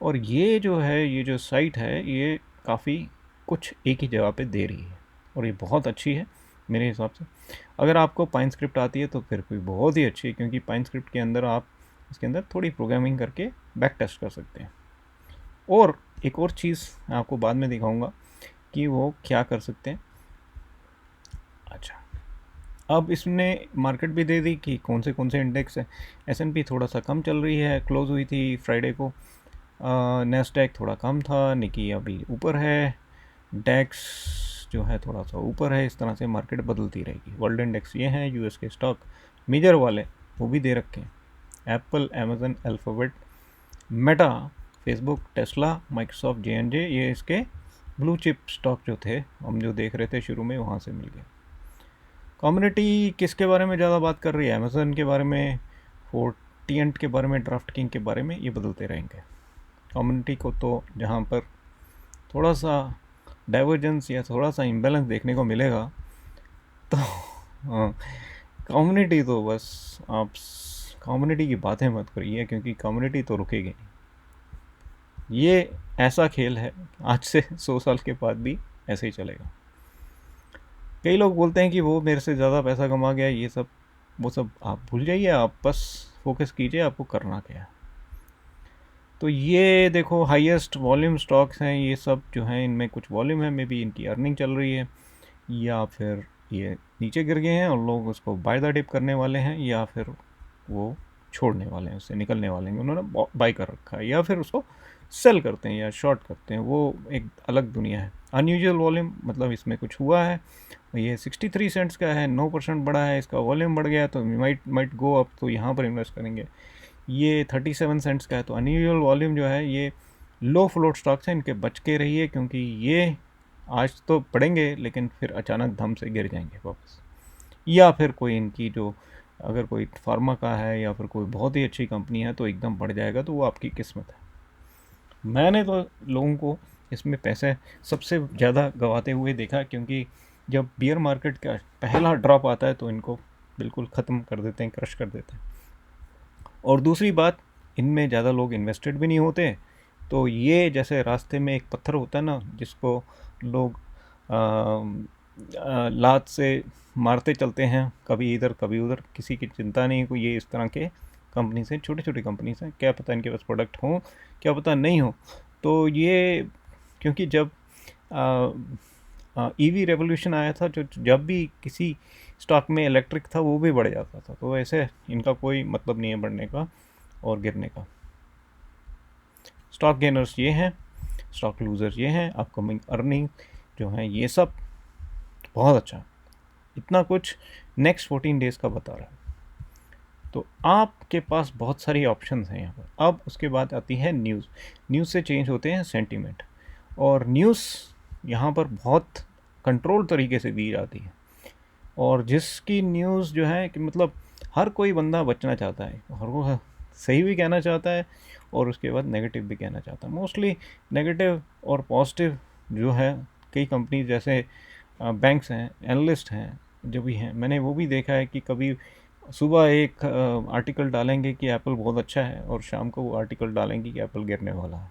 और ये जो है, ये जो साइट है, ये काफ़ी कुछ एक ही जगह पे दे रही है और ये बहुत अच्छी है मेरे हिसाब से। अगर आपको पाइन स्क्रिप्ट आती है तो फिर कोई बहुत ही अच्छी है, क्योंकि पाइन स्क्रिप्ट के अंदर आप इसके अंदर थोड़ी प्रोग्रामिंग करके बैक टेस्ट कर सकते हैं। और एक और चीज़ आपको बाद में दिखाऊंगा कि वो क्या कर सकते हैं। अच्छा, अब इसने मार्केट भी दे दी कि कौन से इंडेक्स है। S&P थोड़ा सा कम चल रही है, क्लोज हुई थी फ्राइडे को। नेस्डैक थोड़ा कम था, निकी अभी ऊपर है, डैक्स जो है थोड़ा सा ऊपर है। इस तरह से मार्केट बदलती रहेगी। वर्ल्ड इंडेक्स ये हैं, यूएस के स्टॉक मेजर वाले वो भी दे रखे हैं। Apple, Amazon, alphabet, Meta, Facebook, Tesla, Microsoft, J&J, ये इसके ब्लू चिप स्टॉक जो थे हम जो देख रहे थे शुरू में, वहाँ से मिल गए। कम्युनिटी किसके बारे में ज़्यादा बात कर रही है? अमेजन के बारे में, फोर्टिएंट के बारे में, ड्राफ्ट किंग के बारे में, ये बदलते रहेंगे। कम्युनिटी को तो जहाँ पर थोड़ा सा डाइवर्जेंस या थोड़ा सा इम्बैलेंस देखने को मिलेगा, तो कम्युनिटी तो बस आप कम्युनिटी की बातें मत करिए, क्योंकि कम्युनिटी तो रुकेगी नहीं। ये ऐसा खेल है, आज से 100 साल के बाद भी ऐसे ही चलेगा। कई लोग बोलते हैं कि वो मेरे से ज़्यादा पैसा कमा गया, ये सब वो सब आप भूल जाइए। आप बस फोकस कीजिए आपको करना क्या है। तो ये देखो, हाईएस्ट वॉल्यूम स्टॉक्स हैं ये सब जो हैं, इनमें कुछ वॉल्यूम है, मे बी इनकी अर्निंग चल रही है, या फिर ये नीचे गिर गए हैं और लोग उसको बाय द डिप करने वाले हैं, या फिर वो छोड़ने वाले हैं, उससे निकलने वाले हैं, उन्होंने बाय कर रखा है, या फिर उसको सेल करते हैं या शॉर्ट करते हैं। वो एक अलग दुनिया है। अनयूजुअल वॉल्यूम मतलब इसमें कुछ हुआ है। ये 63 सेंट्स का है, 9% बढ़ा है, इसका वॉल्यूम बढ़ गया तो माइट गो अप, तो यहाँ पर इन्वेस्ट करेंगे। ये 37 सेंट्स का है, तो अनयूजुअल वॉल्यूम जो है, ये लो फ्लोट स्टॉक्स हैं, इनके बच के रहिए, क्योंकि ये आज तो बढ़ेंगे लेकिन फिर अचानक धम से गिर जाएंगे वापस। या फिर कोई इनकी जो, अगर कोई फार्मा का है या फिर कोई बहुत ही अच्छी कंपनी है तो एकदम बढ़ जाएगा, तो वो आपकी किस्मत है। मैंने तो लोगों को इसमें पैसे सबसे ज़्यादा गंवाते हुए देखा, क्योंकि जब बियर मार्केट का पहला ड्रॉप आता है तो इनको बिल्कुल ख़त्म कर देते हैं, क्रश कर देते हैं। और दूसरी बात, इनमें ज़्यादा लोग इन्वेस्टेड भी नहीं होते। तो ये जैसे रास्ते में एक पत्थर होता है ना, जिसको लोग लात से मारते चलते हैं, कभी इधर कभी उधर, किसी की चिंता नहीं। कोई ये इस तरह के कंपनी से, छोटी छोटी कंपनी से, क्या पता इनके पास प्रोडक्ट हो, क्या पता नहीं हो। तो ये, क्योंकि जब ईवी रेवोल्यूशन आया था, जो जब भी किसी स्टॉक में इलेक्ट्रिक था वो भी बढ़ जाता था, तो ऐसे इनका कोई मतलब नहीं है बढ़ने का और गिरने का। स्टॉक गेनर्स ये हैं, स्टॉक लूजर्स ये हैं, अपकमिंग अर्निंग जो हैं ये सब बहुत अच्छा। इतना कुछ नेक्स्ट 14 डेज़ का बता रहा है। तो आपके पास बहुत सारी ऑप्शंस हैं यहाँ पर। अब उसके बाद आती है न्यूज़। न्यूज़ से चेंज होते हैं सेंटीमेंट, और न्यूज़ यहाँ पर बहुत कंट्रोल तरीके से दी जाती है। और जिसकी न्यूज़ जो है कि मतलब हर कोई बंदा बचना चाहता है, हर वो सही भी कहना चाहता है और उसके बाद नेगेटिव भी कहना चाहता है। मोस्टली नेगेटिव और पॉजिटिव जो है, कई कंपनी जैसे बैंक्स हैं, एनालिस्ट हैं, जो भी हैं, मैंने वो भी देखा है कि कभी सुबह एक आर्टिकल डालेंगे कि एप्पल बहुत अच्छा है और शाम को वो आर्टिकल डालेंगे कि एप्पल गिरने वाला है।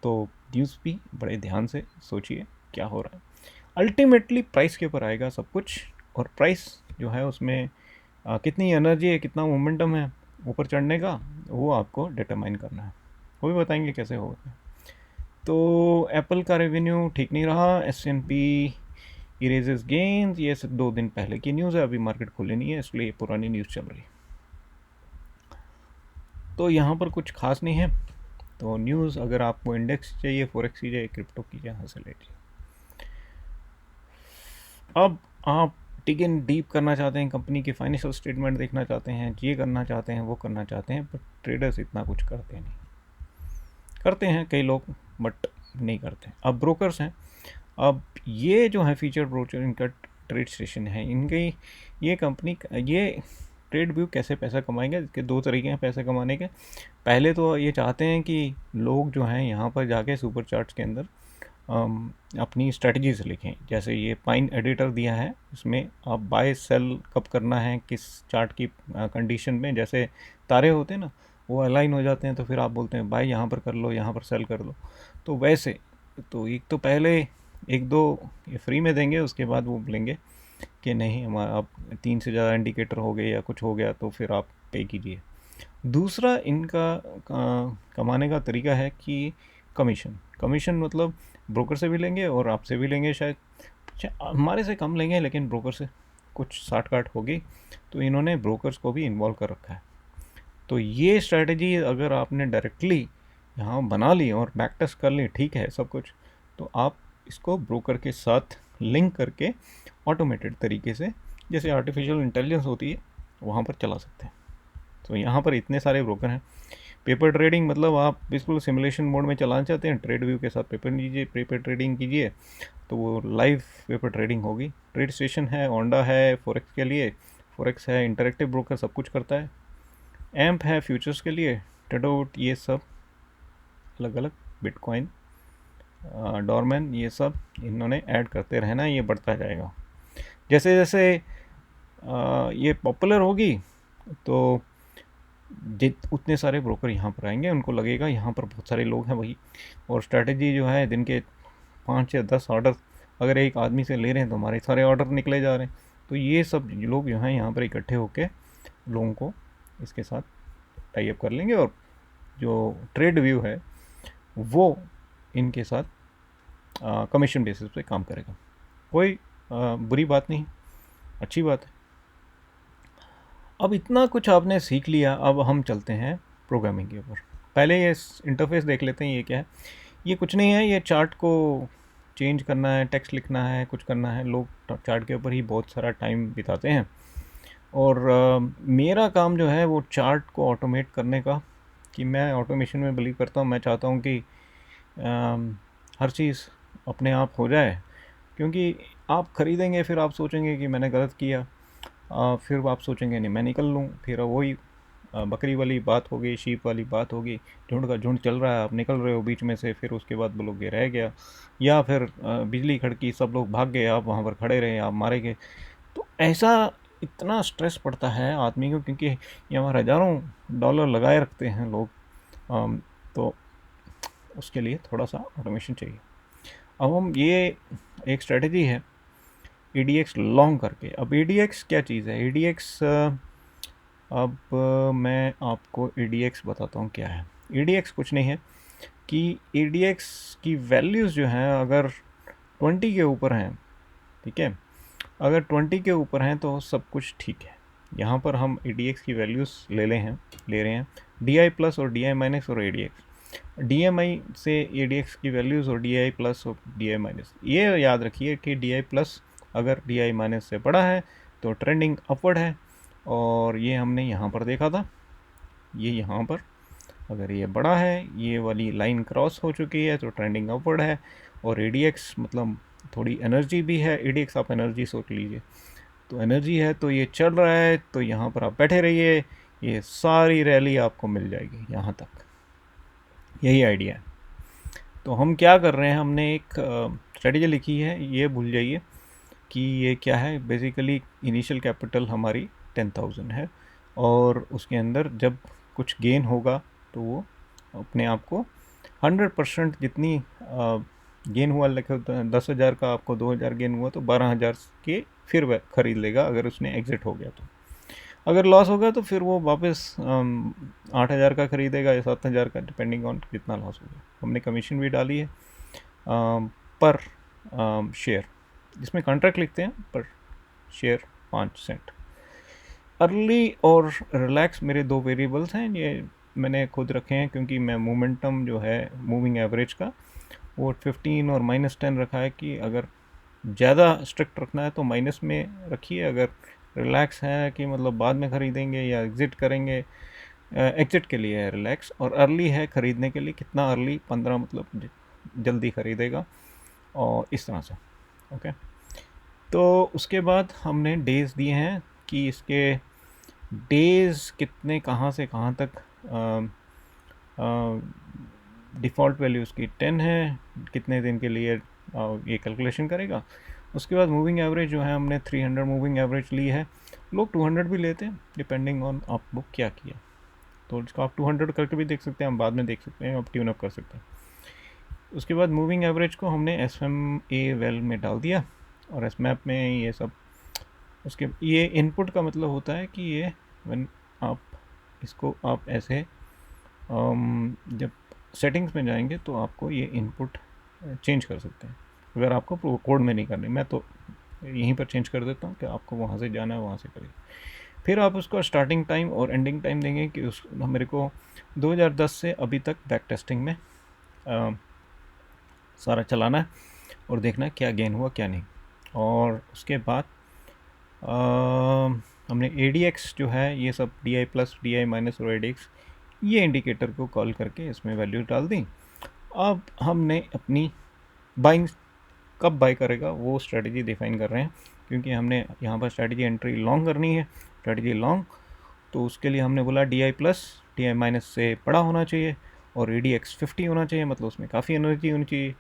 तो न्यूज़ भी बड़े ध्यान से सोचिए क्या हो रहा है। अल्टीमेटली प्राइस के ऊपर आएगा सब कुछ, और प्राइस जो है उसमें कितनी एनर्जी है, कितना मोमेंटम है ऊपर चढ़ने का, वो आपको डिटरमाइन करना है। वो भी बताएंगे कैसे होगा। तो एप्पल का रेवेन्यू ठीक नहीं रहा, S&P इरेजेस गेन्स, ये सब 2 दिन पहले की न्यूज़ है, अभी मार्केट खुली नहीं है, इसलिए पुरानी न्यूज़ चल रही है। तो यहाँ पर कुछ खास नहीं है। तो न्यूज़, अगर आपको इंडेक्स चाहिए, फॉरेक्स चाहिए, क्रिप्टो की, यहाँ से ले लीजिए। अब आप टिक इन डीप करना चाहते हैं, कंपनी की फाइनेंशियल स्टेटमेंट देखना चाहते हैं, ये करना चाहते हैं, वो करना चाहते हैं, बट ट्रेडर्स इतना कुछ करते नहीं। करते हैं कई लोग, बट नहीं करते। अब ब्रोकर्स हैं, अब ये जो है फीचर ब्रोकर, इनका ट्रेड स्टेशन है, इनकी ये कंपनी, ये ट्रेड व्यू कैसे पैसा कमाएंगे, इसके 2 तरीके हैं पैसे कमाने के। पहले तो ये चाहते हैं कि लोग जो हैं यहाँ पर जाके सुपर चार्ट्स के अंदर अपनी स्ट्रेटजीज लिखें। जैसे ये पाइन एडिटर दिया है, इसमें आप बाय सेल कब करना है, किस चार्ट की कंडीशन में, जैसे तारे होते हैं ना, वो अलाइन हो जाते हैं तो फिर आप बोलते हैं भाई यहाँ पर कर लो, यहाँ पर सेल कर लो। तो वैसे तो एक तो पहले एक दो ये फ्री में देंगे, उसके बाद वो बोलेंगे कि नहीं हमारा आप 3 से ज़्यादा इंडिकेटर हो गए या कुछ हो गया तो फिर आप पे कीजिए। दूसरा इनका कमाने का तरीका है कि कमीशन। कमीशन मतलब ब्रोकर से भी लेंगे और आपसे भी लेंगे, शायद हमारे से कम लेंगे लेकिन ब्रोकर से कुछ साठ काट होगी, तो इन्होंने ब्रोकर्स को भी इन्वॉल्व कर रखा है। तो ये स्ट्रैटेजी अगर आपने डायरेक्टली यहाँ बना ली और बैक टेस्ट कर ली, ठीक है सब कुछ, तो आप इसको ब्रोकर के साथ लिंक करके ऑटोमेटेड तरीके से, जैसे आर्टिफिशियल इंटेलिजेंस होती है, वहाँ पर चला सकते हैं। तो यहाँ पर इतने सारे ब्रोकर हैं। पेपर ट्रेडिंग मतलब आप बिल्कुल सिमुलेशन मोड में चलाना चाहते हैं, ट्रेड व्यू के साथ पेपर ट्रेडिंग कीजिए तो वो लाइव पेपर ट्रेडिंग होगी। ट्रेड स्टेशन है, ओंडा है फॉरेक्स के लिए, फॉरेक्स है, इंटरेक्टिव ब्रोकर सब कुछ करता है। एम्प है फ्यूचर्स के लिए, टेडोट, ये सब अलग अलग, बिटकॉइन, डॉरमैन, ये सब इन्होंने ऐड करते रहना, ये बढ़ता जाएगा। जैसे जैसे ये पॉपुलर होगी तो उतने सारे ब्रोकर यहाँ पर आएंगे, उनको लगेगा यहाँ पर बहुत सारे लोग हैं वही, और स्ट्रैटेजी जो है दिन के 5 या 10 ऑर्डर अगर एक आदमी से ले रहे हैं तो हमारे सारे ऑर्डर निकले जा रहे हैं। तो ये सब लोग जो हैं यहाँ पर इकट्ठे होकर लोगों को इसके साथ टाई अप कर लेंगे, और जो ट्रेड व्यू है वो इनके साथ कमीशन बेसिस पे काम करेगा। कोई बुरी बात नहीं, अच्छी बात है। अब इतना कुछ आपने सीख लिया, अब हम चलते हैं प्रोग्रामिंग के ऊपर। पहले ये इंटरफेस देख लेते हैं, ये क्या है। ये कुछ नहीं है, ये चार्ट को चेंज करना है, टेक्स्ट लिखना है, कुछ करना है। लोग चार्ट के ऊपर ही बहुत सारा टाइम बिताते हैं, और मेरा काम जो है वो चार्ट को ऑटोमेट करने का, कि मैं ऑटोमेशन में बिलीव करता हूँ। मैं चाहता हूँ कि हर चीज़ अपने आप हो जाए, क्योंकि आप ख़रीदेंगे फिर आप सोचेंगे कि मैंने गलत किया, फिर आप सोचेंगे नहीं मैं निकल लूँ, फिर वही बकरी वाली बात होगी, शीप वाली बात होगी। झुंड का झुंड चल रहा है, आप निकल रहे हो बीच में से, फिर उसके बाद बोलोगे रह गया, या फिर बिजली खड़की, सब लोग भाग गए, आप वहाँ पर खड़े रहे, आप मारे गए। तो ऐसा इतना स्ट्रेस पड़ता है आदमी को, क्योंकि यहाँ हज़ारों डॉलर लगाए रखते हैं लोग, तो उसके लिए थोड़ा सा ऑटोमेशन चाहिए। अब हम ये एक स्ट्रेटजी है EDX लॉन्ग करके। अब EDX क्या चीज़ है? EDX अब मैं आपको EDX बताता हूँ क्या है। EDX कुछ नहीं है कि EDX की वैल्यूज़ जो हैं अगर 20 के ऊपर हैं, ठीक है, अगर 20 के ऊपर हैं तो सब कुछ ठीक है। यहाँ पर हम EDX की वैल्यूज़ ले रहे हैं DI प्लस और DI माइनस और ADX। DMI से ADX की वैल्यूज़ और DI प्लस और DI माइनस। ये याद रखिए कि DI प्लस अगर DI माइनस से बड़ा है तो ट्रेंडिंग अपवर्ड है, और ये हमने यहाँ पर देखा था, ये यहाँ पर अगर ये बड़ा है, ये वाली लाइन क्रॉस हो चुकी है तो ट्रेंडिंग अपवर्ड है। और ADX मतलब थोड़ी एनर्जी भी है, ADX आप एनर्जी सोच लीजिए, तो एनर्जी है तो ये चल रहा है, तो यहाँ पर आप बैठे रहिए, ये सारी रैली आपको मिल जाएगी यहाँ तक। यही आइडिया है। तो हम क्या कर रहे हैं, हमने एक स्ट्रेटजी लिखी है, ये भूल जाइए कि ये क्या है। बेसिकली इनिशियल कैपिटल हमारी 10,000 है, और उसके अंदर जब कुछ गेन होगा तो वो अपने आप को 100% जितनी गेन हुआ, लिखे 10,000 का आपको 2,000 गेन हुआ तो 12,000 के फिर वह खरीद लेगा अगर उसने एग्ज़िट हो गया तो। अगर लॉस होगा तो फिर वो वापस 8,000 का खरीदेगा या 7,000 का, डिपेंडिंग ऑन कितना लॉस हो गया। हमने कमीशन भी डाली है पर शेयर, जिसमें कॉन्ट्रैक्ट लिखते हैं पर शेयर 5 सेंट। अर्ली और रिलैक्स मेरे दो वेरिएबल्स हैं, ये मैंने खुद रखे हैं क्योंकि मैं मोमेंटम जो है मूविंग एवरेज का वो 15 और -10 रखा है कि अगर ज़्यादा स्ट्रिक्ट रखना है तो माइनस में रखिए, अगर रिलैक्स है कि मतलब बाद में ख़रीदेंगे या एग्ज़िट करेंगे, एग्ज़िट के लिए है रिलैक्स, और अर्ली है ख़रीदने के लिए। कितना अर्ली? 15 मतलब जल्दी ख़रीदेगा, और इस तरह से। ओके, तो उसके बाद हमने डेज़ दिए हैं कि इसके डेज़ कितने, कहाँ से कहाँ तक। डिफ़ॉल्ट वैल्यू उसकी 10 है, कितने दिन के लिए ये कैलकुलेशन करेगा। उसके बाद मूविंग एवरेज जो है हमने 300 मूविंग एवरेज ली है, लोग 200 भी लेते हैं डिपेंडिंग ऑन आप बुक क्या किया। तो इसको आप 200 करके भी देख सकते हैं, हम बाद में देख सकते हैं, आप ट्यून अप कर सकते हैं। उसके बाद मूविंग एवरेज को हमने SMA वेल में डाल दिया और एस मैप में ये सब। उसके ये इनपुट का मतलब होता है कि ये व्हेन आप इसको आप ऐसे जब सेटिंग्स में जाएंगे तो आपको ये इनपुट चेंज कर सकते हैं। अगर आपको कोड में नहीं करनी, मैं तो यहीं पर चेंज कर देता हूँ कि आपको वहाँ से जाना है वहाँ से करिए। फिर आप उसको स्टार्टिंग टाइम और एंडिंग टाइम देंगे कि उस मेरे को 2010 से अभी तक बैक टेस्टिंग में सारा चलाना है और देखना है क्या गेन हुआ क्या नहीं। और उसके बाद हमने ADX जो है ये सब DI प्लस DI माइनस और ADX ये इंडिकेटर को कॉल करके इसमें वैल्यू डाल दी। अब हमने अपनी बाइंग कब बाय करेगा वो स्ट्रेटजी डिफाइन कर रहे हैं, क्योंकि हमने यहाँ पर स्ट्रेटजी एंट्री लॉन्ग करनी है, स्ट्रेटजी लॉन्ग। तो उसके लिए हमने बोला DI प्लस DI माइनस से बड़ा होना चाहिए और ADX 50 होना चाहिए, मतलब उसमें काफ़ी एनर्जी होनी चाहिए।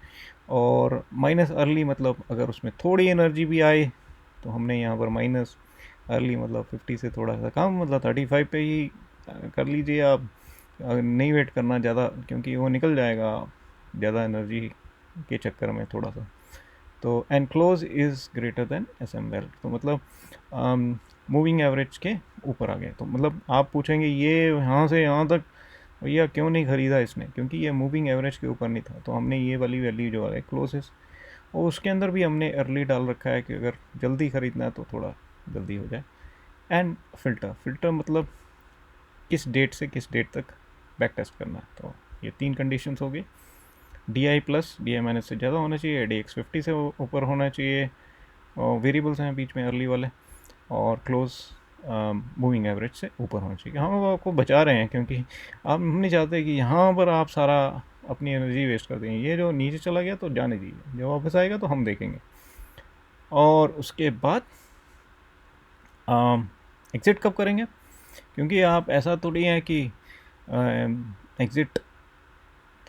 और माइनस अर्ली मतलब अगर उसमें थोड़ी एनर्जी भी आए तो हमने यहाँ पर माइनस अर्ली मतलब 50 से थोड़ा सा कम, मतलब 35 पे ही कर लीजिए आप। नहीं वेट करना ज़्यादा, क्योंकि वो निकल जाएगा ज़्यादा एनर्जी के चक्कर में थोड़ा सा। तो and close is greater than SM well, तो मतलब मूविंग एवरेज के ऊपर आ गए। तो मतलब आप पूछेंगे ये यहाँ से यहाँ तक भैया क्यों नहीं ख़रीदा इसने, क्योंकि ये मूविंग एवरेज के ऊपर नहीं था। तो हमने ये वाली वैल्यू जो है क्लोजेस, और उसके अंदर भी हमने अर्ली डाल रखा है कि अगर जल्दी ख़रीदना है तो थोड़ा जल्दी हो जाए। एंड फ़िल्टर मतलब किस डेट से किस डेट तक बैक टेस्ट करना है। तो ये 3 कंडीशंस हो गई। DI प्लस DI माइनस से ज़्यादा होना चाहिए, ADX 50 से ऊपर होना चाहिए, और वेरिएबल्स हैं बीच में अर्ली वाले, और क्लोज मूविंग एवरेज से ऊपर होना चाहिए। हम आपको बचा रहे हैं क्योंकि हम नहीं चाहते कि यहाँ पर आप सारा अपनी एनर्जी वेस्ट कर देंगे। ये जो नीचे चला गया तो जाने दीजिए, जब वापस आएगा तो हम देखेंगे। और उसके बाद एग्ज़िट कब करेंगे, क्योंकि आप ऐसा थोड़ी है कि एग्ज़िट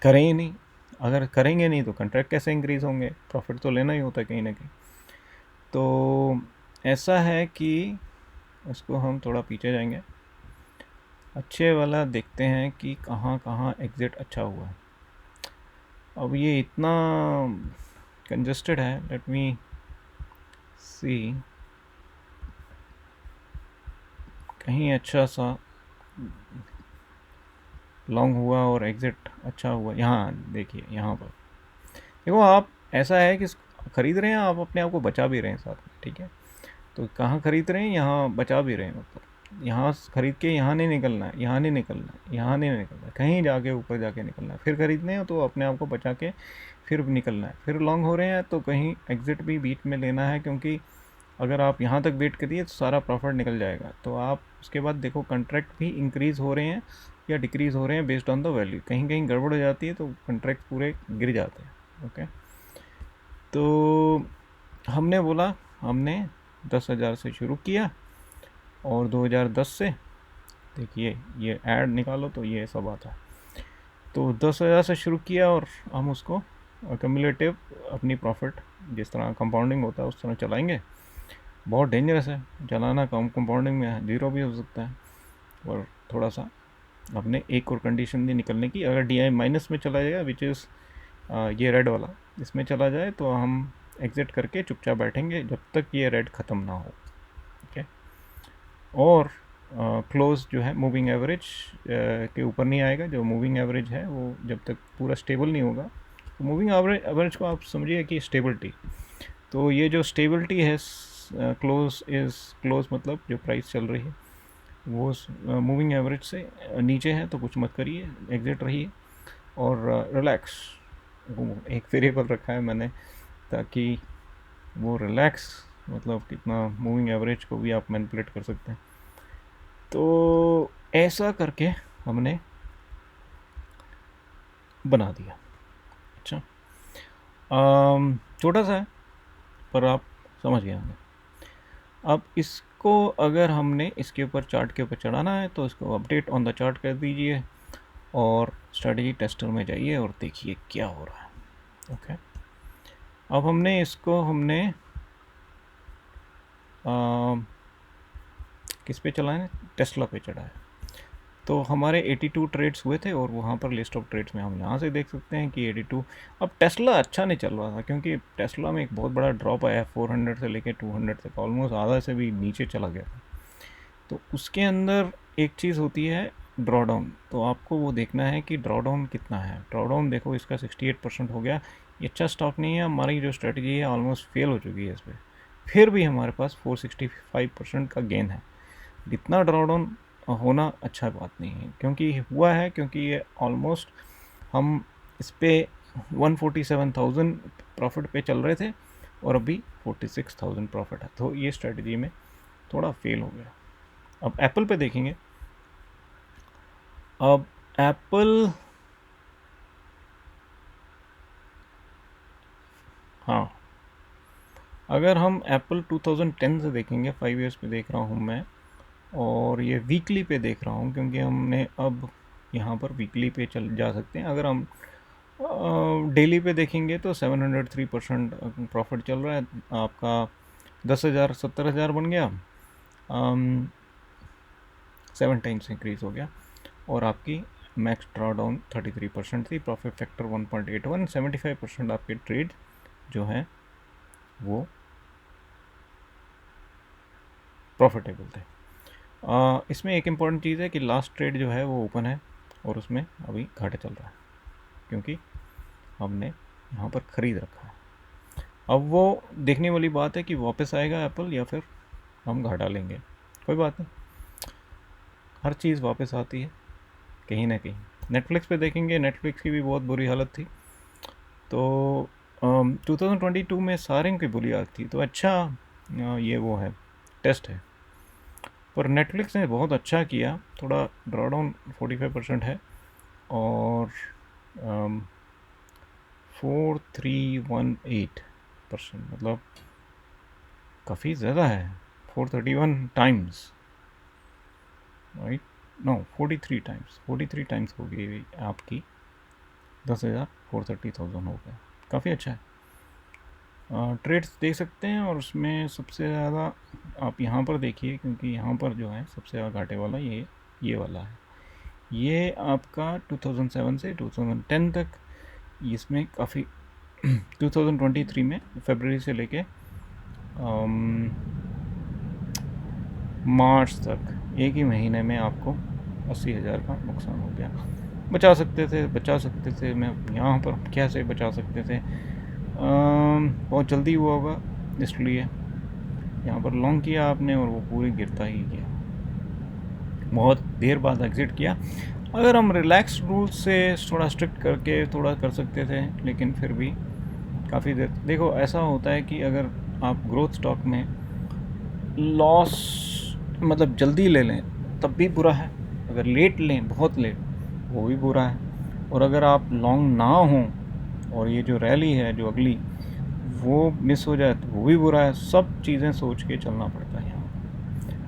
करें ही नहीं। अगर करेंगे नहीं तो कंट्रैक्ट कैसे इंक्रीज़ होंगे, प्रॉफिट तो लेना ही होता है कहीं ना कहीं। तो ऐसा है कि उसको हम थोड़ा पीछे जाएंगे, अच्छे वाला देखते हैं कि कहाँ कहाँ एग्ज़िट अच्छा हुआ है। अब ये इतना कंजस्टेड है, लेट मी सी कहीं अच्छा सा लॉन्ग हुआ और एग्ज़िट अच्छा हुआ। यहाँ देखिए, यहाँ पर देखो आप, ऐसा है कि ख़रीद रहे हैं आप, अपने आप को बचा भी रहे हैं साथ में, ठीक है। तो कहाँ ख़रीद रहे हैं, यहाँ बचा भी रहे हैं, मतलब यहाँ ख़रीद के यहाँ नहीं निकलना है, यहाँ नहीं निकलना है, यहाँ नहीं निकलना है, कहीं जाके ऊपर जाके निकलना है। फिर ख़रीदने हैं तो अपने आप को बचा के फिर निकलना है। फिर लॉन्ग हो रहे हैं तो कहीं एग्ज़िट भी बीच में लेना है, क्योंकि अगर आप यहाँ तक वेट करिए तो सारा प्रॉफिट निकल जाएगा। तो आप उसके बाद देखो कंट्रैक्ट भी इंक्रीज़ हो रहे हैं या डिक्रीज़ हो रहे हैं बेस्ड ऑन द वैल्यू। कहीं कहीं गड़बड़ हो जाती है तो कंट्रैक्ट पूरे गिर जाते हैं। ओके, तो हमने बोला हमने 10,000 से शुरू किया और 2010 से देखिए ये ऐड निकालो तो ये सब आता है। तो 10,000 से शुरू किया और हम उसको कम्युलेटिव अपनी प्रॉफिट जिस तरह कंपाउंडिंग होता है उस तरह चलाएंगे। बहुत डेंजरस है चलाना, कंपाउंडिंग में ज़ीरो भी हो सकता है। और थोड़ा सा अपने एक और कंडीशन भी निकलने की, अगर DI माइनस में चला जाएगा विच इज़ ये रेड वाला, इसमें चला जाए तो हम एग्ज़िट करके चुपचाप बैठेंगे जब तक ये रेड ख़त्म ना हो। ओके, और क्लोज जो है मूविंग एवरेज के ऊपर नहीं आएगा। जो मूविंग एवरेज है वो जब तक पूरा स्टेबल नहीं होगा, तो मूविंग एवरेज को आप समझिए कि स्टेबिलिटी। तो ये जो स्टेबिलिटी है, क्लोज मतलब जो प्राइस चल रही है वो मूविंग एवरेज से नीचे है तो कुछ मत करिए, एग्ज़िट रहिए। और रिलैक्स, एक वेरिएबल रखा है मैंने ताकि वो रिलैक्स मतलब कितना मूविंग एवरेज को भी आप मैनिपुलेट कर सकते हैं। तो ऐसा करके हमने बना दिया। अच्छा, छोटा सा है पर आप समझ गए होंगे। अब इसको अगर हमने इसके ऊपर चार्ट के ऊपर चढ़ाना है तो इसको अपडेट ऑन द चार्ट कर दीजिए और स्ट्रेटजी टेस्टर में जाइए और देखिए क्या हो रहा है। ओके, अब हमने इसको किस पे चलाएं, टेस्ला पे चढ़ाया। तो हमारे 82 ट्रेड्स हुए थे और वहाँ पर लिस्ट ऑफ ट्रेड्स में हम यहाँ से देख सकते हैं कि 82। अब टेस्ला अच्छा नहीं चल रहा था क्योंकि टेस्ला में एक बहुत बड़ा ड्रॉप आया, 400 से लेके 200 तक, ऑलमोस्ट आधा से भी नीचे चला गया था। तो उसके अंदर एक चीज़ होती है ड्रॉ डाउन, तो आपको वो देखना है कि ड्रॉ डाउन कितना है। ड्रॉ डाउन देखो इसका 68% हो गया, ये अच्छा स्टॉक नहीं है, हमारी जो स्ट्रेटजी है ऑलमोस्ट फेल हो चुकी है इस पर। फिर भी हमारे पास 465% का गेन है। इतना ड्रॉ डाउन होना अच्छा बात नहीं है, क्योंकि हुआ है क्योंकि ये ऑलमोस्ट हम इस पर 147,000 प्रॉफिट पे चल रहे थे और अभी 46,000 प्रॉफिट है, तो ये स्ट्रेटजी में थोड़ा फेल हो गया। अब एप्पल पे देखेंगे। अब एप्पल, हाँ, अगर हम एप्पल 2010 से देखेंगे, 5 ईयर्स पे देख रहा हूँ मैं, और ये वीकली पे देख रहा हूँ क्योंकि हमने अब यहाँ पर वीकली पे चल जा सकते हैं। अगर हम डेली पे देखेंगे तो 703% प्रॉफिट चल रहा है आपका, 10,000 70,000 बन गया, 7 टाइम्स इंक्रीज हो गया, और आपकी मैक्स ड्रॉ डाउन 33% थी, प्रॉफिट फैक्टर 1.81, 75% आपके ट्रेड जो हैं वो प्रॉफिटेबल थे। इसमें एक इम्पॉर्टेंट चीज़ है कि लास्ट ट्रेड जो है वो ओपन है और उसमें अभी घाटा चल रहा है क्योंकि हमने यहाँ पर ख़रीद रखा है। अब वो देखने वाली बात है कि वापस आएगा एप्पल या फिर हम घाटा लेंगे। कोई बात नहीं, हर चीज़ वापस आती है कहीं ना कहीं। नेटफ्लिक्स पे देखेंगे, नेटफ्लिक्स की भी बहुत बुरी हालत थी, तो 2022 में सारे की बुरी हालत थी, तो अच्छा ये वो है, टेस्ट है। पर नेटफ्लिक्स ने बहुत अच्छा किया, थोड़ा ड्रॉ डाउन 45% है और 4318%, मतलब काफ़ी ज़्यादा है, 431 टाइम्स, राइट, नो 43 टाइम्स हो गई आपकी, 10,000 430,000 हो गया, काफ़ी अच्छा है। ट्रेड्स देख सकते हैं और उसमें सबसे ज़्यादा आप यहाँ पर देखिए, क्योंकि यहाँ पर जो है सबसे ज़्यादा घाटे वाला ये वाला है। ये आपका 2007 से 2010 तक, इसमें काफ़ी 2023 में फरवरी से लेके मार्च तक एक ही महीने में आपको 80,000 का नुकसान हो गया। बचा सकते थे, मैं यहाँ पर कैसे बचा सकते थे, बहुत जल्दी हुआ होगा, इसलिए यहाँ पर लॉन्ग किया आपने और वो पूरी गिरता ही गया, बहुत देर बाद एग्ज़िट किया। अगर हम रिलैक्स रूल से थोड़ा स्ट्रिक्ट करके थोड़ा कर सकते थे, लेकिन फिर भी काफ़ी देर। देखो ऐसा होता है कि अगर आप ग्रोथ स्टॉक में लॉस मतलब जल्दी ले लें तब भी बुरा है, अगर लेट लें बहुत लेट वो भी बुरा है, और अगर आप लॉन्ग ना हों और ये जो रैली है जो अगली वो मिस हो जाए तो वो भी बुरा है। सब चीज़ें सोच के चलना पड़ता है यहाँ।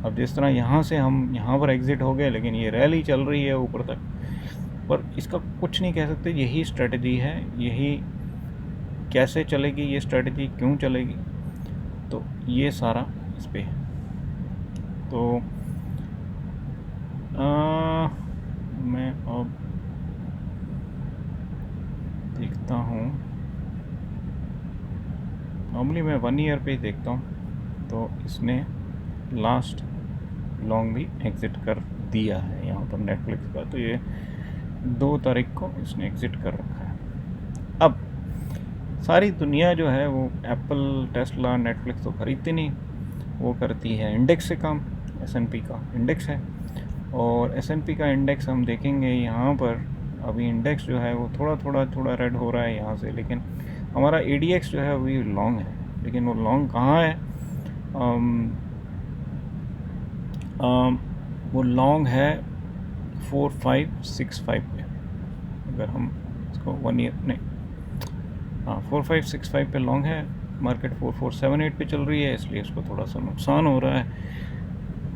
अब जिस तरह यहाँ से हम यहाँ पर एग्ज़िट हो गए, लेकिन ये रैली चल रही है ऊपर तक, पर इसका कुछ नहीं कह सकते, यही स्ट्रेटजी है, यही कैसे चलेगी ये स्ट्रेटजी, क्यों चलेगी, तो ये सारा इस पर है। तो मैं अब देखता हूँ, नॉर्मली मैं 1 ईयर पे ही देखता हूँ, तो इसने लास्ट लॉन्ग भी एग्ज़िट कर दिया है यहाँ पर नेटफ्लिक्स का, तो ये 2 तारीख को इसने एग्ज़िट कर रखा है। अब सारी दुनिया जो है वो एप्पल, टेस्ला, नेटफ्लिक्स तो खरीदती नहीं, वो करती है इंडेक्स से काम। S&P का इंडेक्स है, और S&P का इंडेक्स हम देखेंगे यहाँ पर, अभी इंडेक्स जो है वो थोड़ा रेड हो रहा है यहाँ से, लेकिन हमारा ADX जो है वही लॉन्ग है, लेकिन वो लॉन्ग कहाँ है, वो लॉन्ग है 4565 पे। अगर हम इसको 1 ईयर नहीं, हाँ 4565 पे लॉन्ग है, मार्केट 4478 पे चल रही है, इसलिए उसको थोड़ा सा नुकसान हो रहा है।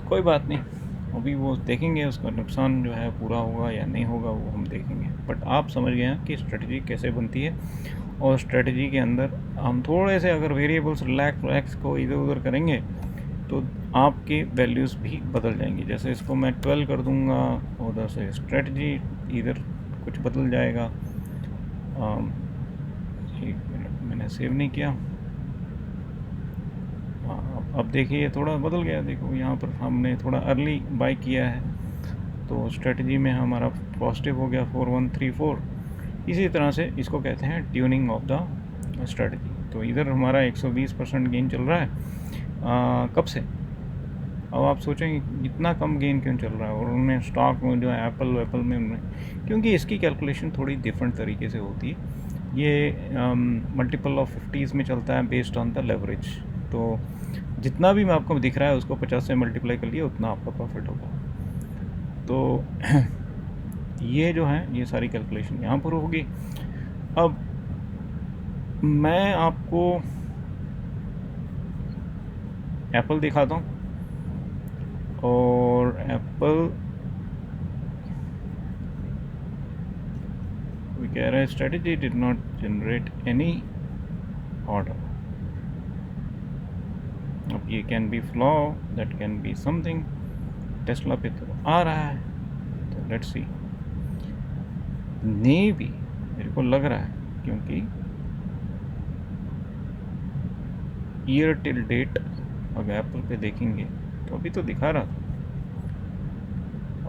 कोई बात नहीं, अभी वो देखेंगे उसका नुकसान जो है पूरा होगा या नहीं होगा, वो हम देखेंगे। बट आप समझ गए हैं कि स्ट्रेटजी कैसे बनती है, और स्ट्रेटजी के अंदर हम थोड़े से अगर वेरिएबल्स रिलैक्स को इधर उधर करेंगे तो आपके वैल्यूज़ भी बदल जाएंगी। जैसे इसको मैं 12 कर दूंगा, उधर से स्ट्रेटजी इधर कुछ बदल जाएगा। एक मिनट, मैंने सेव नहीं किया। हाँ, अब देखिए ये थोड़ा बदल गया। देखो यहाँ पर हमने थोड़ा अर्ली बाई किया है, तो स्ट्रेटजी में हमारा पॉजिटिव हो गया 4134। इसी तरह से इसको कहते हैं ट्यूनिंग ऑफ द स्ट्रेटजी। तो इधर हमारा 120% गेन चल रहा है। कब से? अब आप सोचेंगे इतना कम गेन क्यों चल रहा है, और उनमें स्टॉक में जो है एप्पल में उनमें, क्योंकि इसकी कैलकुलेशन थोड़ी डिफरेंट तरीके से होती है। ये मल्टीपल ऑफ 50s में चलता है बेस्ड ऑन द लेवरेज। तो जितना भी मैं आपको दिख रहा है उसको 50 से मल्टीप्लाई कर लिए, उतना आपका प्रॉफिट होगा। तो ये जो है ये सारी कैलकुलेशन यहाँ पर होगी। अब मैं आपको एप्पल दिखाता हूँ, और एप्पल भी कह रहा है strategy did not generate any order. अब ये can be flaw, that can be something. Tesla पे तो आ रहा है, तो लेट्स सी। नहीं भी मेरे को लग रहा है, क्योंकि ईयर टिल डेट अगर एप्पल पे देखेंगे तो अभी तो दिखा रहा था,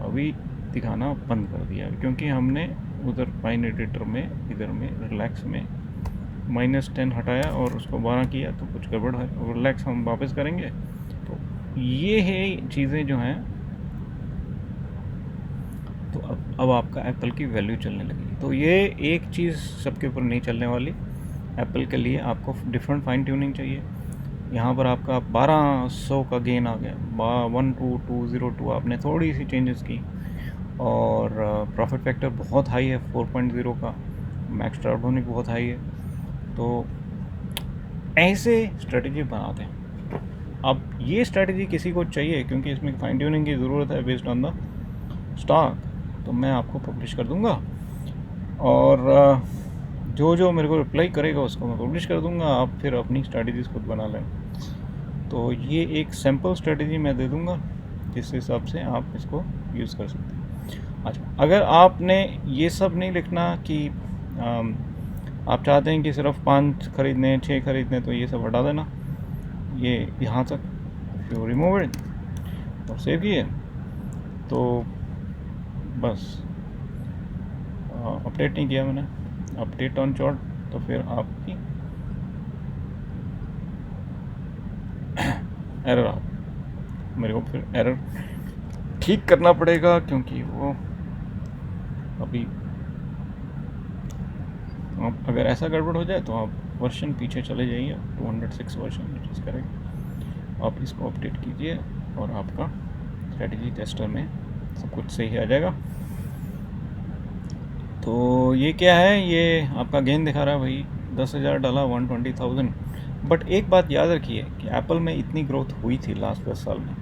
अभी दिखाना बंद कर दिया, क्योंकि हमने उधर फाइन एडिटर में इधर में रिलैक्स में -10 हटाया और उसको 12 किया, तो कुछ गड़बड़ है। रिलैक्स हम वापस करेंगे। तो ये है चीज़ें जो हैं। तो अब आपका एप्पल की वैल्यू चलने लगी। तो ये एक चीज़ सबके ऊपर नहीं चलने वाली। एप्पल के लिए आपको डिफरेंट फाइन ट्यूनिंग चाहिए। यहाँ पर आपका 1200 का गेन आ गया, 12202, आपने थोड़ी सी चेंजेस की, और प्रॉफिट फैक्टर बहुत हाई है 4.0 का, मैक्स टार्बोनिक बहुत हाई है। तो ऐसे स्ट्रेटजी बनाते हैं। अब ये स्ट्रेटजी किसी को चाहिए, क्योंकि इसमें फाइन ट्यूनिंग की ज़रूरत है बेस्ड ऑन द स्टॉक, तो मैं आपको पब्लिश कर दूंगा, और जो जो मेरे को रिप्लाई करेगा उसको मैं पब्लिश कर दूंगा। आप फिर अपनी स्ट्रेटजीज़ खुद बना लें। तो ये एक सैम्पल स्ट्रेटजी मैं दे दूंगा, जिस हिसाब से आप इसको यूज़ कर सकते हैं। अच्छा, अगर आपने ये सब नहीं लिखना कि आप चाहते हैं कि सिर्फ 5 खरीदने 6 खरीदने, तो ये सब हटा देना, ये यहाँ तक। फिर रिमूव इट और सेव किए, तो बस अपडेट नहीं किया मैंने, अपडेट ऑन चार्ट, तो फिर आपकी एरर आ, मेरे को फिर एरर ठीक करना पड़ेगा, क्योंकि वो अभी आप अगर ऐसा गड़बड़ हो जाए तो आप वर्जन पीछे चले जाइए, 206 वर्जन इट करेक्ट, आप इसको अपडेट कीजिए और आपका स्ट्रेटजी टेस्टर में सब कुछ सही आ जाएगा। तो ये क्या है, ये आपका गेन दिखा रहा है भाई, 10,000 डाला 120,000। बट एक बात याद रखिए कि एप्पल में इतनी ग्रोथ हुई थी लास्ट 10 साल में,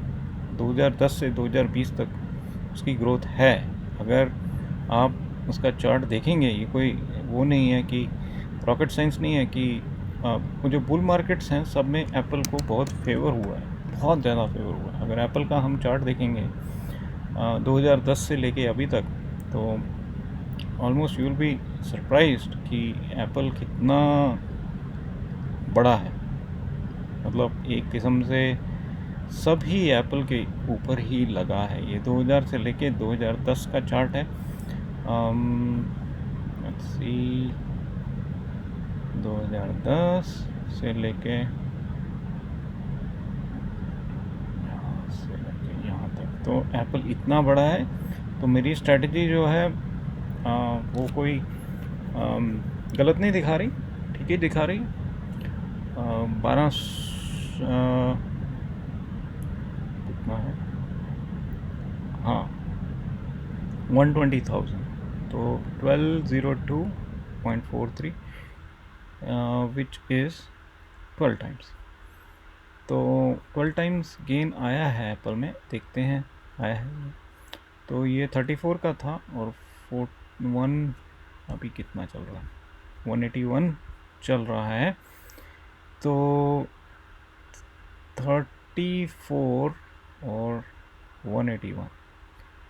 2010 से 2020 तक उसकी ग्रोथ है। अगर आप उसका चार्ट देखेंगे, ये कोई वो नहीं है कि रॉकेट साइंस नहीं है कि वो जो बुल मार्केट्स हैं सब में एप्पल को बहुत फेवर हुआ है, बहुत ज़्यादा फेवर हुआ है। अगर एप्पल का हम चार्ट देखेंगे 2010 से लेके अभी तक, तो almost you will be surprised कि एप्पल कितना बड़ा है। मतलब एक किस्म से सभी एप्पल के ऊपर ही लगा है। ये 2000 से लेके 2010 का चार्ट है। let's see, 2010 से लेके यहाँ तक, तो एप्पल इतना बड़ा है। तो मेरी स्ट्रेटजी जो है वो कोई गलत नहीं दिखा रही, ठीक ही दिखा रही। 12 कितना है, हाँ 120,000, तो 1202.43 विच इज़ 12 टाइम्स। तो 12 टाइम्स गेन आया है एप्पल में, देखते हैं आया है। तो ये 34 का था, और 41 अभी कितना चल रहा है, 181 चल रहा है। तो 54 और 181,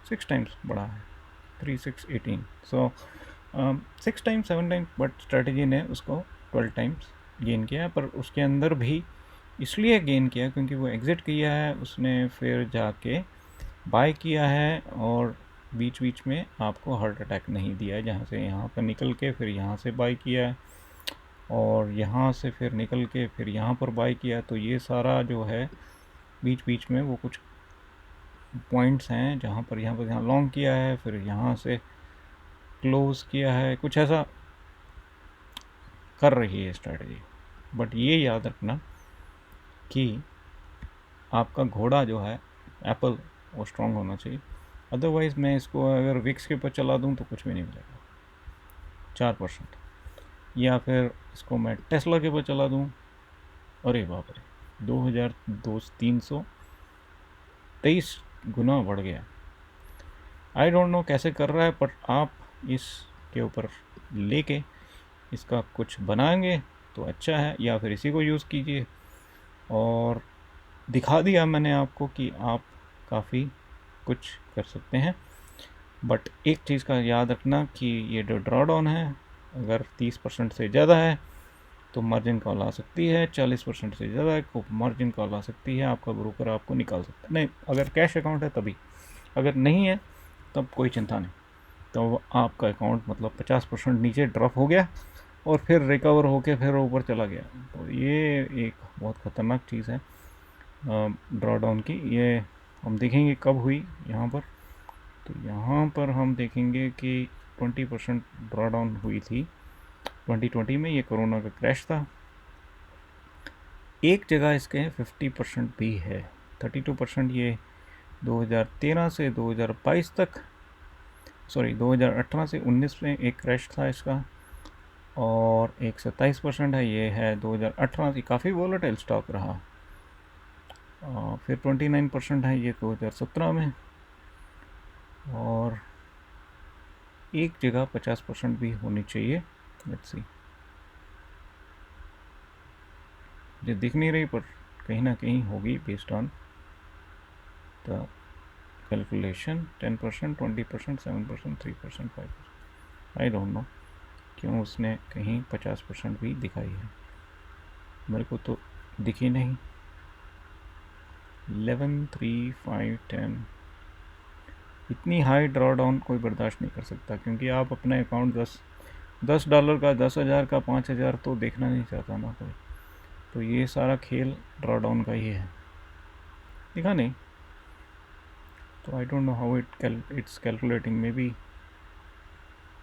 6 टाइम्स बढ़ा है, 3 6 18। सो 6 टाइम्स 7 टाइम्स, बट स्ट्रेटजी ने उसको 12 टाइम्स गेन किया। पर उसके अंदर भी इसलिए गेन किया क्योंकि वो एग्ज़िट किया है उसने, फिर जाके बाय किया है और बीच बीच में आपको हार्ट अटैक नहीं दिया है, जहाँ से यहाँ पर निकल के फिर यहाँ से बाय किया है और यहाँ से फिर निकल के फिर यहाँ पर बाय किया। तो ये सारा जो है बीच बीच में वो कुछ पॉइंट्स हैं जहाँ पर यहाँ लॉन्ग किया है, फिर यहाँ से क्लोज किया है, कुछ ऐसा कर रही है स्ट्रेटजी। बट ये याद रखना कि आपका घोड़ा जो है एप्पल वो स्ट्रॉन्ग होना चाहिए, अदरवाइज़ मैं इसको अगर विक्स के ऊपर चला दूँ तो कुछ भी नहीं मिलेगा, 4%। या फिर इसको मैं टेस्ला के ऊपर चला दूँ, अरे बाप रे, 2323 गुना बढ़ गया। आई डोंट नो कैसे कर रहा है, पर आप इसके ऊपर लेके इसका कुछ बनाएंगे तो अच्छा है, या फिर इसी को यूज़ कीजिए। और दिखा दिया मैंने आपको कि आप काफ़ी कुछ कर सकते हैं। बट एक चीज़ का याद रखना कि ये जो ड्रॉडाउन है अगर 30% से ज़्यादा है तो मार्जिन कॉल आ सकती है, 40% से ज़्यादा है तो मार्जिन कॉल आ सकती है, आपका ब्रोकर आपको निकाल सकता है। नहीं, अगर कैश अकाउंट है तभी, अगर नहीं है तब कोई चिंता नहीं। तो आपका अकाउंट मतलब 50% नीचे ड्रॉप हो गया और फिर रिकवर होके फिर ऊपर चला गया, तो ये एक बहुत ख़तरनाक चीज़ है ड्रॉडाउन की। ये हम देखेंगे कब हुई यहाँ पर, तो यहाँ पर हम देखेंगे कि 20% ड्रॉडाउन हुई थी 2020 में, ये कोरोना का क्रैश था। एक जगह इसके 50% भी है, 32% ये 2013 से 2022 तक, सॉरी 2018 से 19 में एक क्रैश था इसका, और एक 27% है, ये है 2018 से, काफ़ी वोलेटाइल स्टॉक रहा। फिर 29% है ये 2017 में, और एक जगह 50% भी होनी चाहिए। लेट्स सी, मुझे दिख नहीं रही पर कहीं ना कहीं होगी based on the calculation. 10%, 20%, 7%, 3%, 5%, I don't know क्यों उसने कहीं 50% भी दिखाई है, मेरे को तो दिखी नहीं। 11, 3, 5, 10, इतनी हाई ड्रॉ डाउन कोई बर्दाश्त नहीं कर सकता, क्योंकि आप अपना अकाउंट $10 का, 10,000 का, 5,000 तो देखना नहीं चाहता ना कोई। तो ये सारा खेल ड्रॉ डाउन का ही है, दिखा नहीं तो I don't know how it's calculating, may be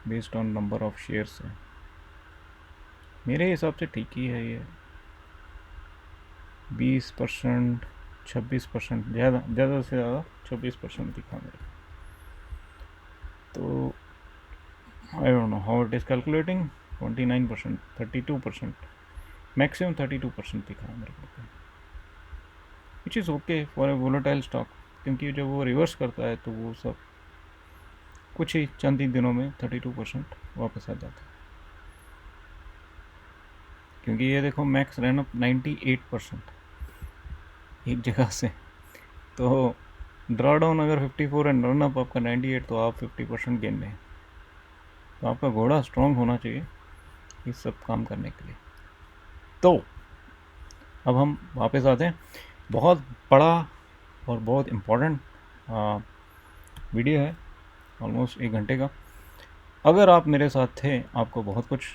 based on number of shares है। मेरे हिसाब से ठीक ही है ये, 20%, 26%, ज़्यादा से ज़्यादा 26% दिखा मेरे। तो I don't know how it is calculating. 29%, 32%, maximum 32% दिखा मेरे को, which is okay for a volatile stock, क्योंकि जब वो रिवर्स करता है तो वो सब कुछ ही चंद ही दिनों में 32% वापस आ जाता है। क्योंकि ये देखो मैक्स रन अप 98% एक जगह से, तो ड्रॉ डाउन अगर 54 एंड रन अप आपका 98, तो आप 50% गेन में। तो आपका घोड़ा स्ट्रॉन्ग होना चाहिए इस सब काम करने के लिए। तो अब हम वापस आते हैं, बहुत बड़ा और बहुत इम्पोर्टेंट वीडियो है, ऑलमोस्ट 1 घंटे का। अगर आप मेरे साथ थे, आपको बहुत कुछ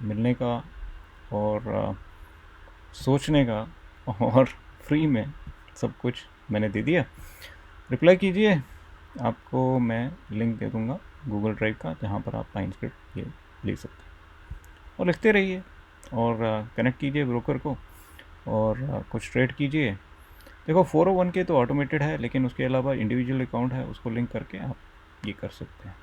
मिलने का और सोचने का, और फ्री में सब कुछ मैंने दे दिया। रिप्लाई कीजिए, आपको मैं लिंक दे दूँगा गूगल ड्राइव का, जहाँ पर आप टाइम स्क्रिप्ट ये ले सकते हैं, और लिखते रहिए और कनेक्ट कीजिए ब्रोकर को और कुछ ट्रेड कीजिए। देखो 401k तो ऑटोमेटेड है, लेकिन उसके अलावा इंडिविजुअल अकाउंट है, उसको लिंक करके आप ये कर सकते हैं।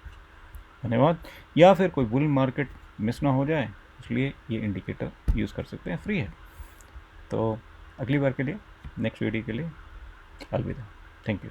धन्यवाद। या फिर कोई बुल मार्केट मिस ना हो जाए, इसलिए ये इंडिकेटर यूज़ कर सकते हैं, फ्री है। तो अगली बार के लिए, नेक्स्ट वीडियो के लिए अलविदा, थैंक यू।